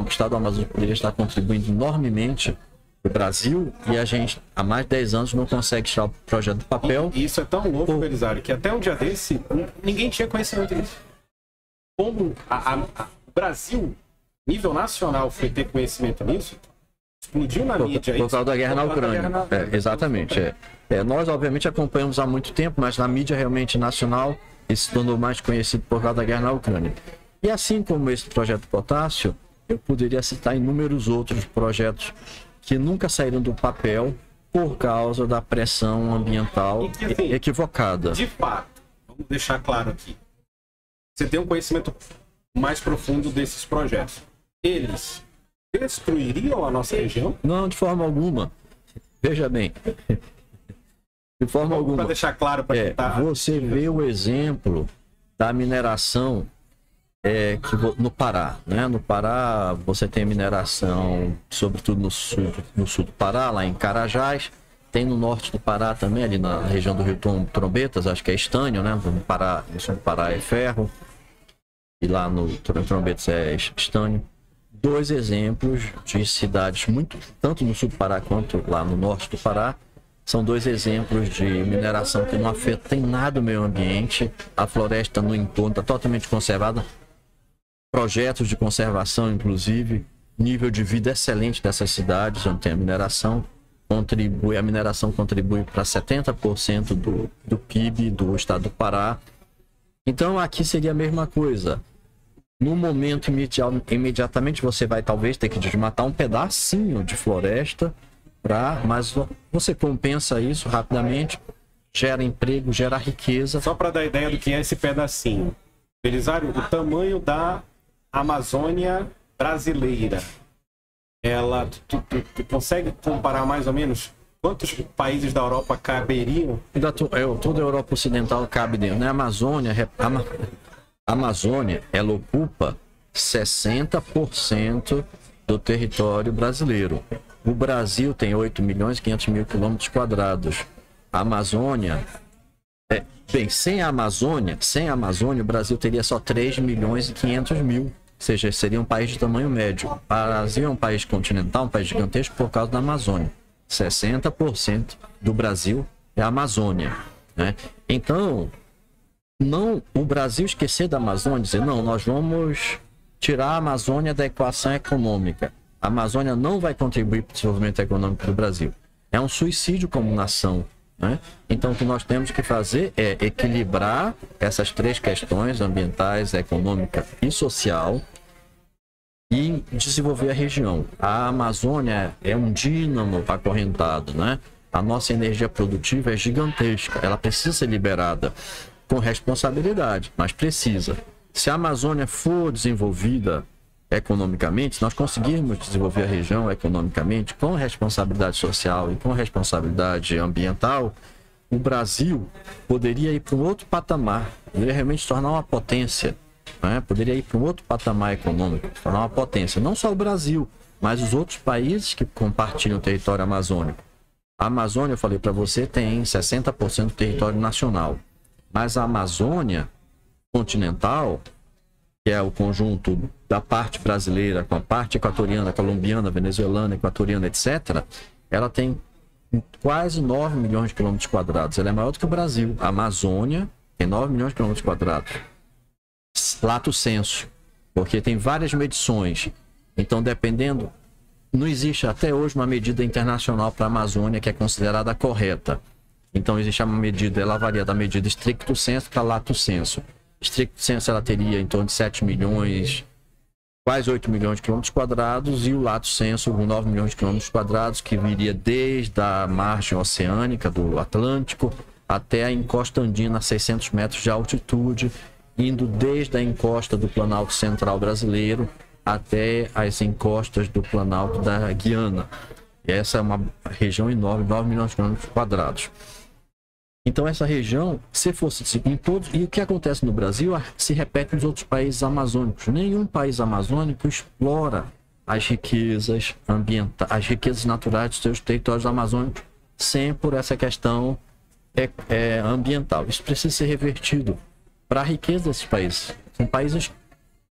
Estado do Amazonas poderia estar contribuindo enormemente para o Brasil, e a gente, há mais de 10 anos, não consegue tirar o projeto do papel. E isso é tão louco, Belisário, que até um dia desse, ninguém tinha conhecimento disso. Como o Brasil... nível nacional foi ter conhecimento nisso, explodiu na mídia. Por causa da guerra na Ucrânia. Exatamente. Nós, obviamente, acompanhamos há muito tempo, mas na mídia realmente nacional, isso se tornou mais conhecido por causa da guerra na Ucrânia. E assim como esse projeto Potássio, eu poderia citar inúmeros outros projetos que nunca saíram do papel por causa da pressão ambiental equivocada. De fato, vamos deixar claro aqui, você tem um conhecimento mais profundo desses projetos. Eles destruiriam a nossa região? Não, de forma alguma. Veja bem. De forma alguma. Para deixar claro para quem tá... Você vê o exemplo da mineração no Pará, né? No Pará você tem mineração, sobretudo no sul do Pará, lá em Carajás. Tem no norte do Pará também, ali na região do Rio Trombetas, acho que é estânio, né? No sul do Pará é ferro. E lá no Trombetas é estânio. 2 exemplos de cidades, tanto no sul do Pará quanto lá no norte do Pará, são 2 exemplos de mineração que não afeta em nada o meio ambiente. A floresta no entorno está totalmente conservada. Projetos de conservação, inclusive, nível de vida excelente dessas cidades onde tem a mineração. A mineração contribui para 70% do PIB do estado do Pará. Então aqui seria a mesma coisa. No momento imediatamente você vai talvez ter que desmatar um pedacinho de floresta, mas você compensa isso rapidamente, gera emprego, gera riqueza. Só para dar ideia do que é esse pedacinho. Belisário, o tamanho da Amazônia brasileira, tu consegue comparar mais ou menos quantos países da Europa caberiam? Toda a Europa Ocidental cabe dentro, né? A Amazônia, ela ocupa 60% do território brasileiro. O Brasil tem 8 milhões e 500 mil quilômetros quadrados. A Amazônia, sem a Amazônia, o Brasil teria só 3 milhões e 500 mil. Ou seja, seria um país de tamanho médio. O Brasil é um país continental, um país gigantesco por causa da Amazônia. 60% do Brasil é a Amazônia, né? Então, não o Brasil esquecer da Amazônia, dizer, não, nós vamos tirar a Amazônia da equação econômica. A Amazônia não vai contribuir para o desenvolvimento econômico do Brasil. É um suicídio como nação, né? Então, o que nós temos que fazer é equilibrar essas três questões, ambientais, econômica e social, e desenvolver a região. A Amazônia é um dínamo acorrentado, né? A nossa energia produtiva é gigantesca, ela precisa ser liberada com responsabilidade, mas precisa. Se a Amazônia for desenvolvida economicamente, se nós conseguirmos desenvolver a região economicamente com responsabilidade social e com responsabilidade ambiental, o Brasil poderia ir para um outro patamar, poderia realmente se tornar uma potência, né? Poderia ir para um outro patamar econômico, se tornar uma potência. Não só o Brasil, mas os outros países que compartilham o território amazônico. A Amazônia, eu falei para você, tem 60% do território nacional, mas a Amazônia continental, que é o conjunto da parte brasileira com a parte equatoriana, colombiana, venezuelana, equatoriana, etc., ela tem quase 9 milhões de quilômetros quadrados. Ela é maior do que o Brasil. A Amazônia tem 9 milhões de quilômetros quadrados. Lato sensu, porque tem várias medições. Então, dependendo... Não existe até hoje uma medida internacional para a Amazônia que é considerada correta. Então, existe uma medida, ela varia da medida stricto sensu para lato sensu. Stricto sensu ela teria em torno de 7 milhões, quase 8 milhões de quilômetros quadrados, e o lato sensu com 9 milhões de quilômetros quadrados, que viria desde a margem oceânica do Atlântico até a encosta andina a 600 metros de altitude, indo desde a encosta do Planalto Central brasileiro até as encostas do Planalto da Guiana. Essa é uma região enorme, 9 milhões de quilômetros quadrados. Então essa região, se fosse em todos, e o que acontece no Brasil se repete nos outros países amazônicos. Nenhum país amazônico explora as riquezas ambientais, as riquezas naturais dos seus territórios amazônicos, sem por essa questão ambiental. Isso precisa ser revertido para a riqueza desses países. São países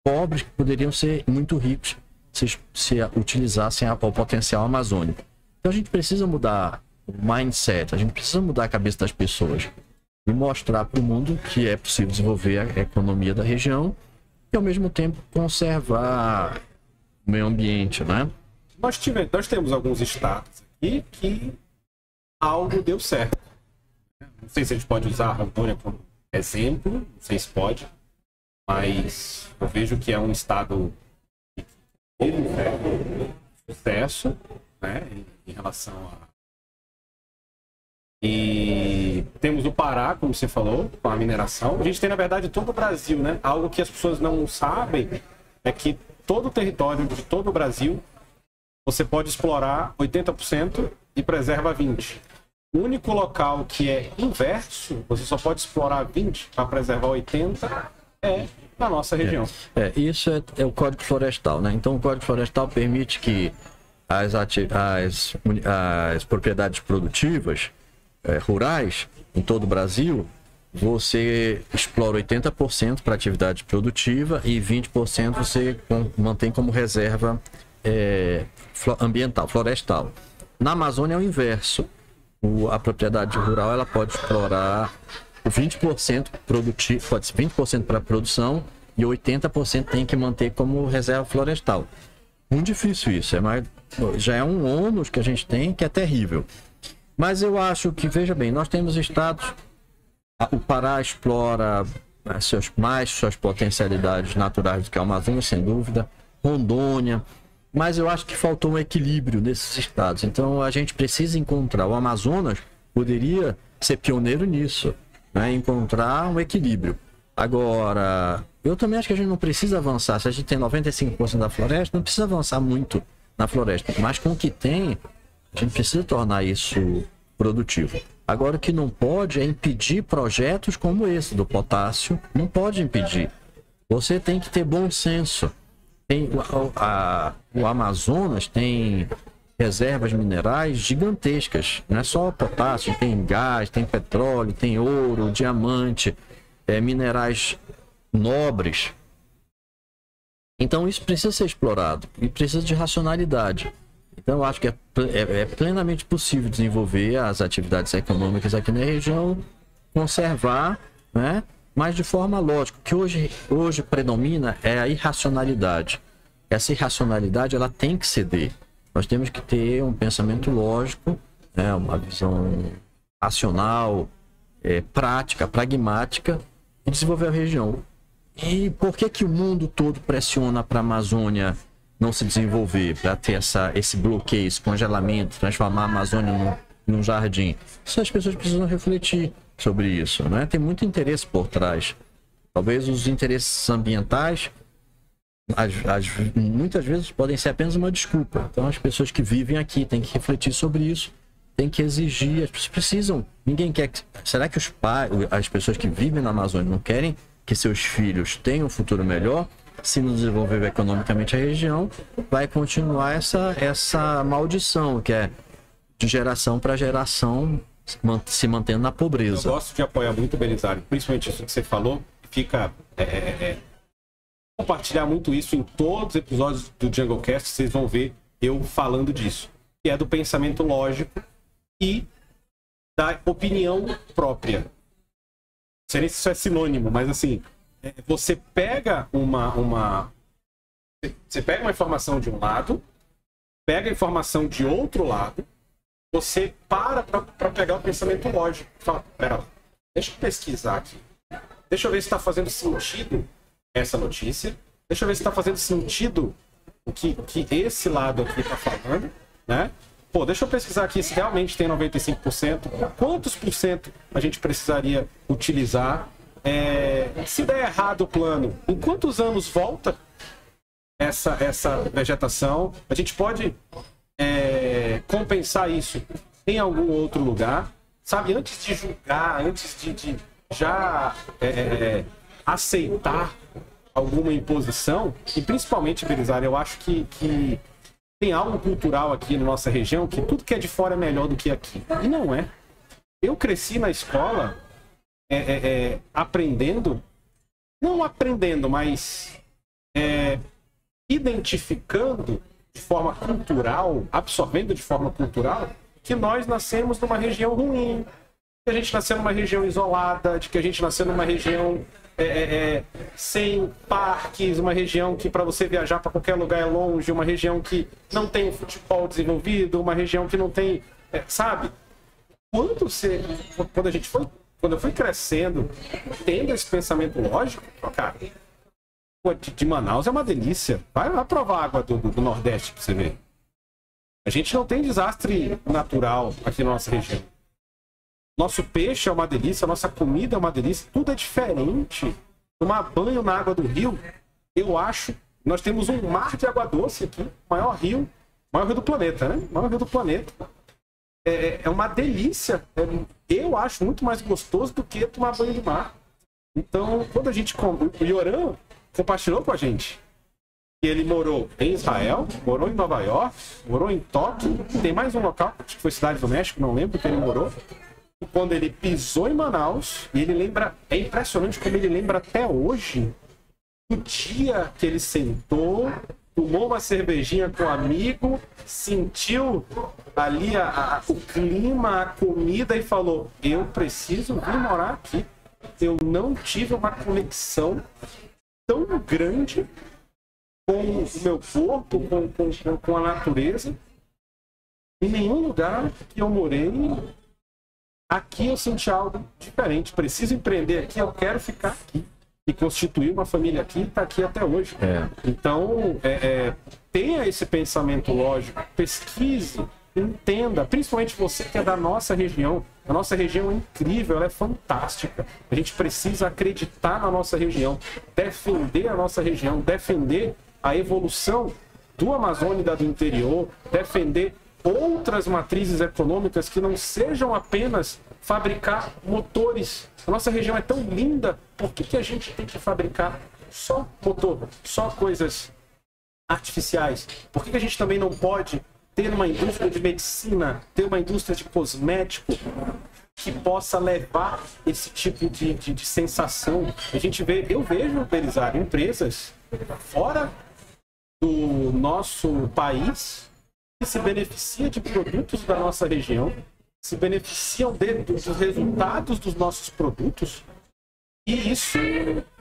pobres que poderiam ser muito ricos se utilizassem o potencial amazônico. Então a gente precisa mudar o mindset, a gente precisa mudar a cabeça das pessoas e mostrar para o mundo que é possível desenvolver a economia da região e ao mesmo tempo conservar o meio ambiente, né? Nós temos alguns estados aqui que algo deu certo. Não sei se a gente pode usar a Rondônia como exemplo, não sei se pode, mas eu vejo que é um estado que teve um certo sucesso, né, em relação a... E temos o Pará, como você falou, com a mineração. A gente tem, na verdade, todo o Brasil, né? Algo que as pessoas não sabem é que todo o território de todo o Brasil você pode explorar 80% e preserva 20%. O único local que é inverso, você só pode explorar 20% para preservar 80%, é na nossa região. Isso é o Código Florestal, né? Então o Código Florestal permite que as propriedades produtivas rurais em todo o Brasil, você explora 80% para atividade produtiva e 20% você mantém como reserva ambiental, florestal. Na Amazônia é o inverso. A propriedade rural ela pode explorar o 20% produtivo, pode ser 20% para produção e 80% tem que manter como reserva florestal. Muito difícil isso, já é um ônus que a gente tem que é terrível. Mas eu acho que, veja bem, nós temos estados, o Pará explora suas potencialidades naturais do que a Amazônia, sem dúvida, Rondônia, mas eu acho que faltou um equilíbrio nesses estados. Então a gente precisa encontrar, o Amazonas poderia ser pioneiro nisso, né? Encontrar um equilíbrio. Agora, eu também acho que a gente não precisa avançar, se a gente tem 95% da floresta, não precisa avançar muito na floresta, mas com o que tem, a gente precisa tornar isso produtivo. Agora, o que não pode é impedir projetos como esse do potássio, não pode impedir. Você tem que ter bom senso. O Amazonas tem reservas minerais gigantescas, não é só potássio, tem gás, tem petróleo, tem ouro, diamante, minerais nobres. Então isso precisa ser explorado e precisa de racionalidade. Então eu acho que é plenamente possível desenvolver as atividades econômicas aqui na região, conservar, né, mas de forma lógica. O que hoje predomina é a irracionalidade. Essa irracionalidade, ela tem que ceder. Nós temos que ter um pensamento lógico, né, uma visão racional, prática, pragmática, e desenvolver a região. E por que o mundo todo pressiona para a Amazônia não se desenvolver, para ter esse bloqueio, esse congelamento, transformar a Amazônia num jardim? As pessoas precisam refletir sobre isso, né? Tem muito interesse por trás. Talvez os interesses ambientais, muitas vezes, podem ser apenas uma desculpa. Então, as pessoas que vivem aqui têm que refletir sobre isso, têm que exigir, as pessoas precisam. Ninguém quer. Será que as pessoas que vivem na Amazônia não querem que seus filhos tenham um futuro melhor? Se não desenvolver economicamente a região, vai continuar essa maldição, que é de geração para geração se mantendo na pobreza. Eu gosto de apoiar muito o Belisário, principalmente isso que você falou. Fica compartilhar muito isso em todos os episódios do JungleCast, vocês vão ver eu falando disso, que é do pensamento lógico e da opinião própria. Não sei nem se isso é sinônimo, mas assim, você pega você pega uma informação de um lado, pega a informação de outro lado, você para pegar o pensamento lógico. Fala, pera lá, deixa eu pesquisar aqui. Deixa eu ver se está fazendo sentido essa notícia. Deixa eu ver se está fazendo sentido o que esse lado aqui está falando, né? Pô, deixa eu pesquisar aqui se realmente tem 95%. Quantos por cento a gente precisaria utilizar? Se der errado o plano, em quantos anos volta essa vegetação? A gente pode compensar isso em algum outro lugar, sabe? Antes de julgar, antes de já aceitar alguma imposição, e principalmente, Belisário, eu acho que tem algo cultural aqui na nossa região que tudo que é de fora é melhor do que aqui. E não é. Eu cresci na escola mas identificando de forma cultural, absorvendo de forma cultural, que nós nascemos numa região ruim, que a gente nasceu numa região isolada, de que a gente nasceu numa região sem parques, uma região que para você viajar para qualquer lugar é longe, uma região que não tem futebol desenvolvido, uma região que não tem, sabe? Quando eu fui crescendo, tendo esse pensamento lógico, cara, de Manaus é uma delícia. Vai provar a água do Nordeste pra você ver. A gente não tem desastre natural aqui na nossa região. Nosso peixe é uma delícia, nossa comida é uma delícia, tudo é diferente. Tomar banho na água do rio, eu acho. Nós temos um mar de água doce aqui, maior rio do planeta, né? Maior rio do planeta. É uma delícia. Eu acho muito mais gostoso do que tomar banho de mar. Então, quando a gente... O Yoran compartilhou com a gente que ele morou em Israel, morou em Nova York, morou em Tóquio, tem mais um local, acho que foi Cidade do México, não lembro que ele morou. E quando ele pisou em Manaus, e ele lembra... É impressionante como ele lembra até hoje o dia que ele sentou, tomou uma cervejinha com um amigo, sentiu ali o clima, a comida e falou: eu preciso vir morar aqui. Eu não tive uma conexão tão grande com o meu corpo, com a natureza. Em nenhum lugar que eu morei, aqui eu senti algo diferente. Preciso empreender aqui, eu quero ficar aqui. E constituir uma família aqui e está aqui até hoje. Então, tenha esse pensamento lógico, pesquise, entenda, principalmente você que é da nossa região. A nossa região é incrível, ela é fantástica. A gente precisa acreditar na nossa região, defender a nossa região, defender a evolução do Amazônia e do interior, defender outras matrizes econômicas que não sejam apenas fabricar motores. A nossa região é tão linda, por que a gente tem que fabricar só motor, só coisas artificiais? Por que a gente também não pode ter uma indústria de medicina, ter uma indústria de cosmético que possa levar esse tipo de sensação? Eu vejo, Belisário, empresas fora do nosso país que se beneficiam de produtos da nossa região, se beneficiam dos resultados dos nossos produtos, E isso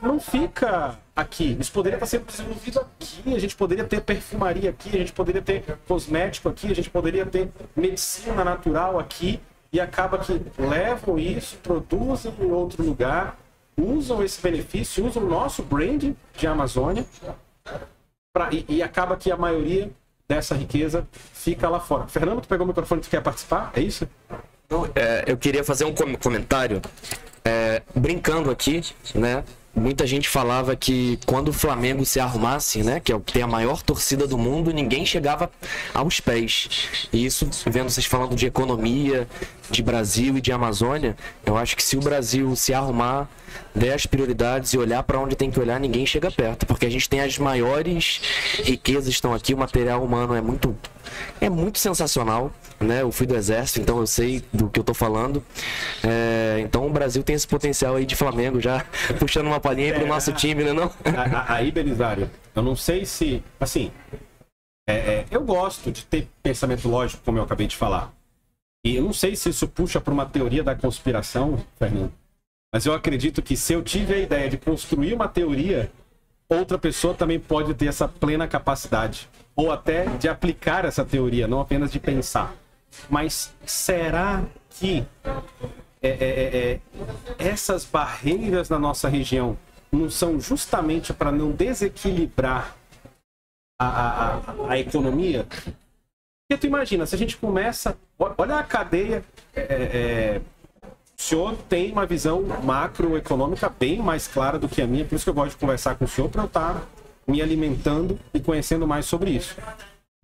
não fica aqui. Isso poderia estar sendo desenvolvido aqui. A gente poderia ter perfumaria aqui, a gente poderia ter cosmético aqui, a gente poderia ter medicina natural aqui. E acaba que levam isso, produzem em outro lugar, usam esse benefício, usam o nosso branding de Amazônia e acaba que a maioria dessa riqueza fica lá fora. Fernando, tu pegou o microfone e tu quer participar? É isso? Eu queria fazer um comentário, brincando aqui, né? Muita gente falava que quando o Flamengo se arrumasse, né, que tem a maior torcida do mundo, ninguém chegava aos pés. E isso, vendo vocês falando de economia, de Brasil e de Amazônia, eu acho que se o Brasil se arrumar, der as prioridades e olhar para onde tem que olhar, ninguém chega perto, porque a gente tem as maiores riquezas estão aqui, o material humano é muito sensacional, né? Eu fui do exército, então eu sei do que eu tô falando. Então o Brasil tem esse potencial aí de Flamengo, já puxando uma palhinha aí pro nosso time, né, não? Aí, Belisário, eu não sei se, assim, eu gosto de ter pensamento lógico, como eu acabei de falar. E eu não sei se isso puxa para uma teoria da conspiração, Fernando, mas eu acredito que se eu tive a ideia de construir uma teoria, outra pessoa também pode ter essa plena capacidade. Ou até de aplicar essa teoria, não apenas de pensar. Mas será que essas barreiras na nossa região não são justamente para não desequilibrar a economia? Porque tu imagina, se a gente começa... Olha a cadeia... O senhor tem uma visão macroeconômica bem mais clara do que a minha, por isso que eu gosto de conversar com o senhor, para eu estar me alimentando e conhecendo mais sobre isso.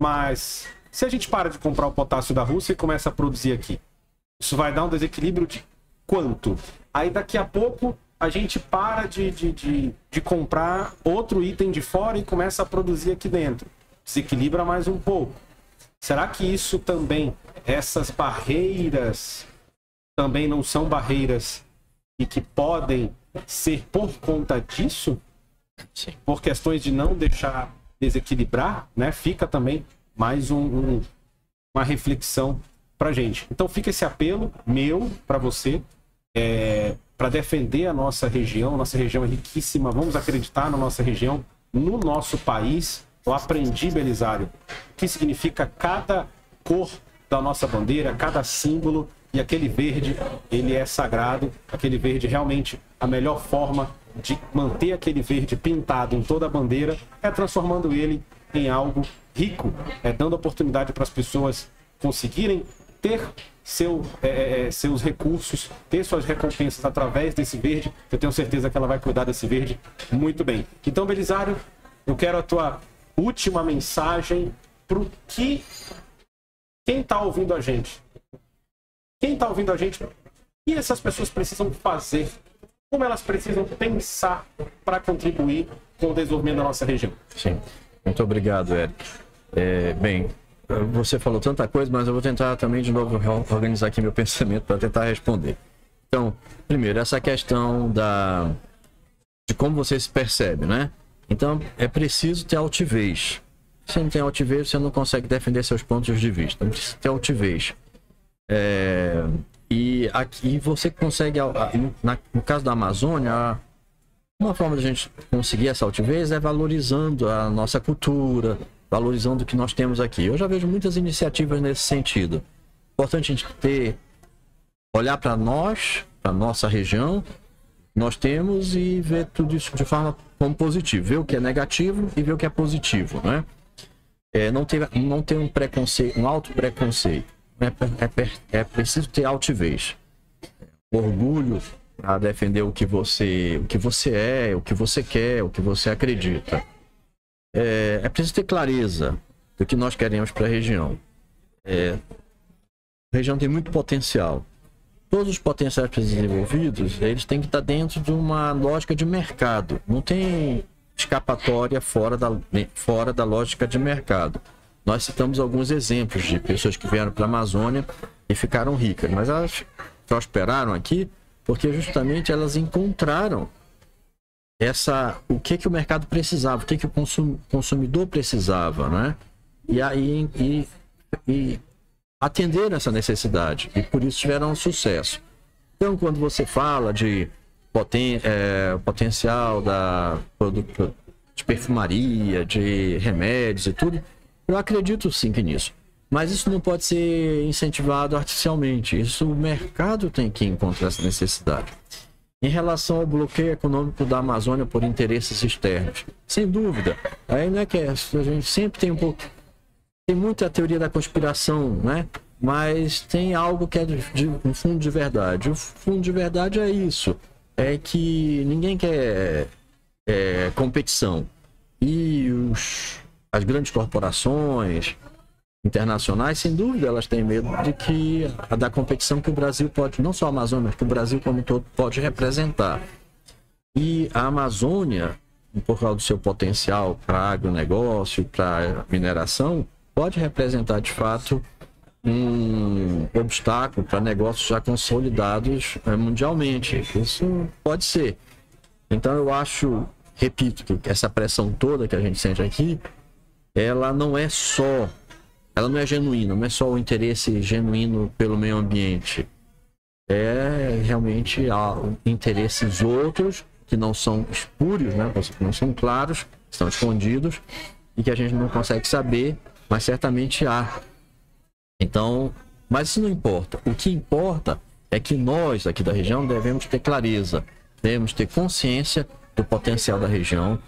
Mas se a gente para de comprar o potássio da Rússia e começa a produzir aqui, isso vai dar um desequilíbrio de quanto? Aí daqui a pouco a gente para de comprar outro item de fora e começa a produzir aqui dentro. Desequilibra mais um pouco. Será que isso também, essas barreiras... também não são barreiras e que podem ser por conta disso? Sim. Por questões de não deixar desequilibrar, né? Fica também mais uma reflexão pra gente. Então fica esse apelo meu para você, para defender a nossa região. Nossa região é riquíssima, vamos acreditar na nossa região, no nosso país. Eu aprendi, Belisário, o que significa cada cor da nossa bandeira, cada símbolo. E aquele verde, ele é sagrado. Aquele verde, realmente, a melhor forma de manter aquele verde pintado em toda a bandeira é transformando ele em algo rico, dando oportunidade para as pessoas conseguirem ter seus recursos, ter suas recompensas através desse verde. Eu tenho certeza que ela vai cuidar desse verde muito bem. Então, Belisário, eu quero a tua última mensagem para quem está ouvindo a gente. Quem está ouvindo a gente, o que essas pessoas precisam fazer? Como elas precisam pensar para contribuir com o desenvolvimento da nossa região? Sim, muito obrigado, Eric. Bem, você falou tanta coisa, mas eu vou tentar também de novo organizar aqui meu pensamento para tentar responder. Então, primeiro, essa questão de como você se percebe, né? Então, é preciso ter altivez. Se não tem altivez, você não consegue defender seus pontos de vista. Então, precisa ter altivez. E aqui você consegue, no caso da Amazônia, uma forma de a gente conseguir essa altivez é valorizando a nossa cultura, valorizando o que nós temos aqui. Eu já vejo muitas iniciativas nesse sentido. Importante a gente olhar para nós, para nossa região, nós temos, e ver tudo isso de forma como positivo. Ver o que é negativo e ver o que é positivo, né? Não ter um preconceito, um alto preconceito. É preciso ter altivez, orgulho a defender o que você é, o que você quer, o que você acredita. É preciso ter clareza do que nós queremos para a região. A região tem muito potencial. Todos os potenciais desenvolvidos, eles têm que estar dentro de uma lógica de mercado. Não tem escapatória fora da lógica de mercado. Nós citamos alguns exemplos de pessoas que vieram para a Amazônia e ficaram ricas, mas elas prosperaram aqui porque justamente elas encontraram o que o mercado precisava, o que o consumidor precisava, né? E atenderam essa necessidade, e por isso tiveram sucesso. Então, quando você fala de potencial da produto de perfumaria, de remédios e tudo. Eu acredito sim que nisso. Mas isso não pode ser incentivado artificialmente. Isso o mercado tem que encontrar essa necessidade. Em relação ao bloqueio econômico da Amazônia por interesses externos, sem dúvida. Aí não é que a gente sempre tem tem muita teoria da conspiração, né? Mas tem algo que é um fundo de verdade. O fundo de verdade é isso. É que ninguém quer competição. E as grandes corporações internacionais, sem dúvida, elas têm medo da competição que o Brasil pode, não só a Amazônia, mas que o Brasil como um todo pode representar. E a Amazônia, por causa do seu potencial para agronegócio, para mineração, pode representar de fato um obstáculo para negócios já consolidados mundialmente. Isso pode ser. Então eu acho, repito, que essa pressão toda que a gente sente aqui, ela não é genuína, não é só o interesse genuíno pelo meio ambiente. É realmente interesses outros que não são espúrios, né? Que não são claros, estão escondidos e que a gente não consegue saber, mas certamente há. Então, mas isso não importa. O que importa é que nós aqui da região devemos ter clareza, devemos ter consciência do potencial da região,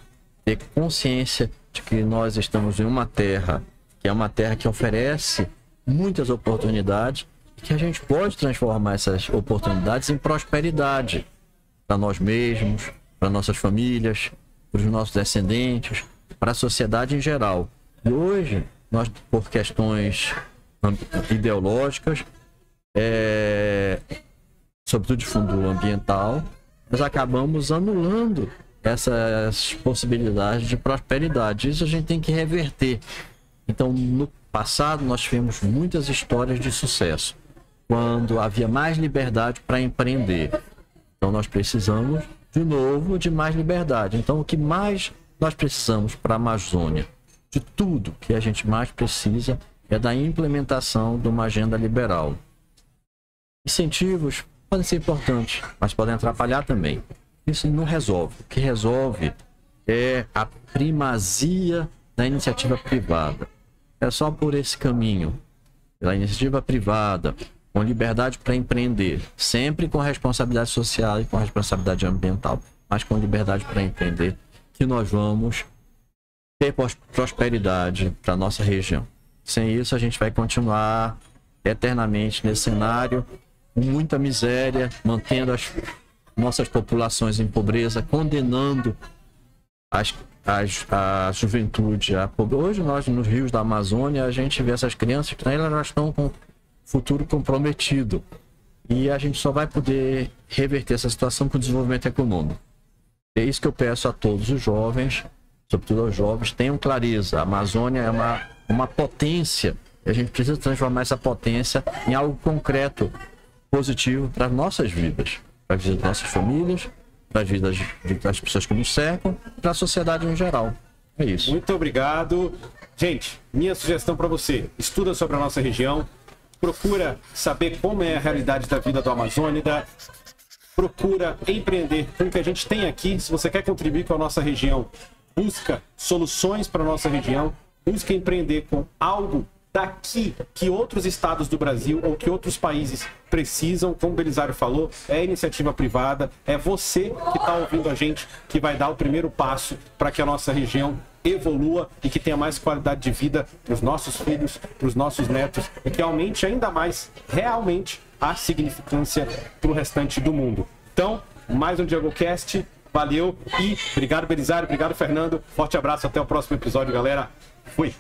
ter consciência de que nós estamos em uma terra que é uma terra que oferece muitas oportunidades e que a gente pode transformar essas oportunidades em prosperidade para nós mesmos, para nossas famílias, para os nossos descendentes, para a sociedade em geral. E hoje, nós, por questões ideológicas, sobretudo de fundo ambiental, nós acabamos anulando essas possibilidades de prosperidade. Isso a gente tem que reverter. Então, no passado, nós tivemos muitas histórias de sucesso, quando havia mais liberdade para empreender. Então, nós precisamos, de novo, de mais liberdade. Então, o que mais nós precisamos para a Amazônia, de tudo que a gente mais precisa, é da implementação de uma agenda liberal. Incentivos podem ser importantes, mas podem atrapalhar também. Isso não resolve. O que resolve é a primazia da iniciativa privada. É só por esse caminho, pela iniciativa privada, com liberdade para empreender, sempre com responsabilidade social e com responsabilidade ambiental, mas com liberdade para empreender, que nós vamos ter prosperidade para a nossa região. Sem isso, a gente vai continuar eternamente nesse cenário, com muita miséria, mantendo as nossas populações em pobreza, condenando a juventude. Hoje, nós, nos rios da Amazônia, a gente vê essas crianças que elas estão com o futuro comprometido. E a gente só vai poder reverter essa situação com o desenvolvimento econômico. É isso que eu peço a todos os jovens, sobretudo aos jovens, tenham clareza. A Amazônia é uma potência, e a gente precisa transformar essa potência em algo concreto, positivo para as nossas vidas, para a vida das nossas famílias, para as vidas das pessoas que nos cercam, para a sociedade em geral. É isso. Muito obrigado. Gente, minha sugestão para você, estuda sobre a nossa região, procura saber como é a realidade da vida do Amazônida, procura empreender com o que a gente tem aqui. Se você quer contribuir com a nossa região, busca soluções para a nossa região, busca empreender com algo daqui que outros estados do Brasil ou que outros países precisam. Como o Belisário falou, é iniciativa privada, é você que está ouvindo a gente que vai dar o primeiro passo para que a nossa região evolua e que tenha mais qualidade de vida para os nossos filhos, para os nossos netos e que aumente ainda mais realmente a significância para o restante do mundo. Então, mais um DiagoCast, valeu e obrigado Belisário, obrigado Fernando, forte abraço, até o próximo episódio, galera, fui!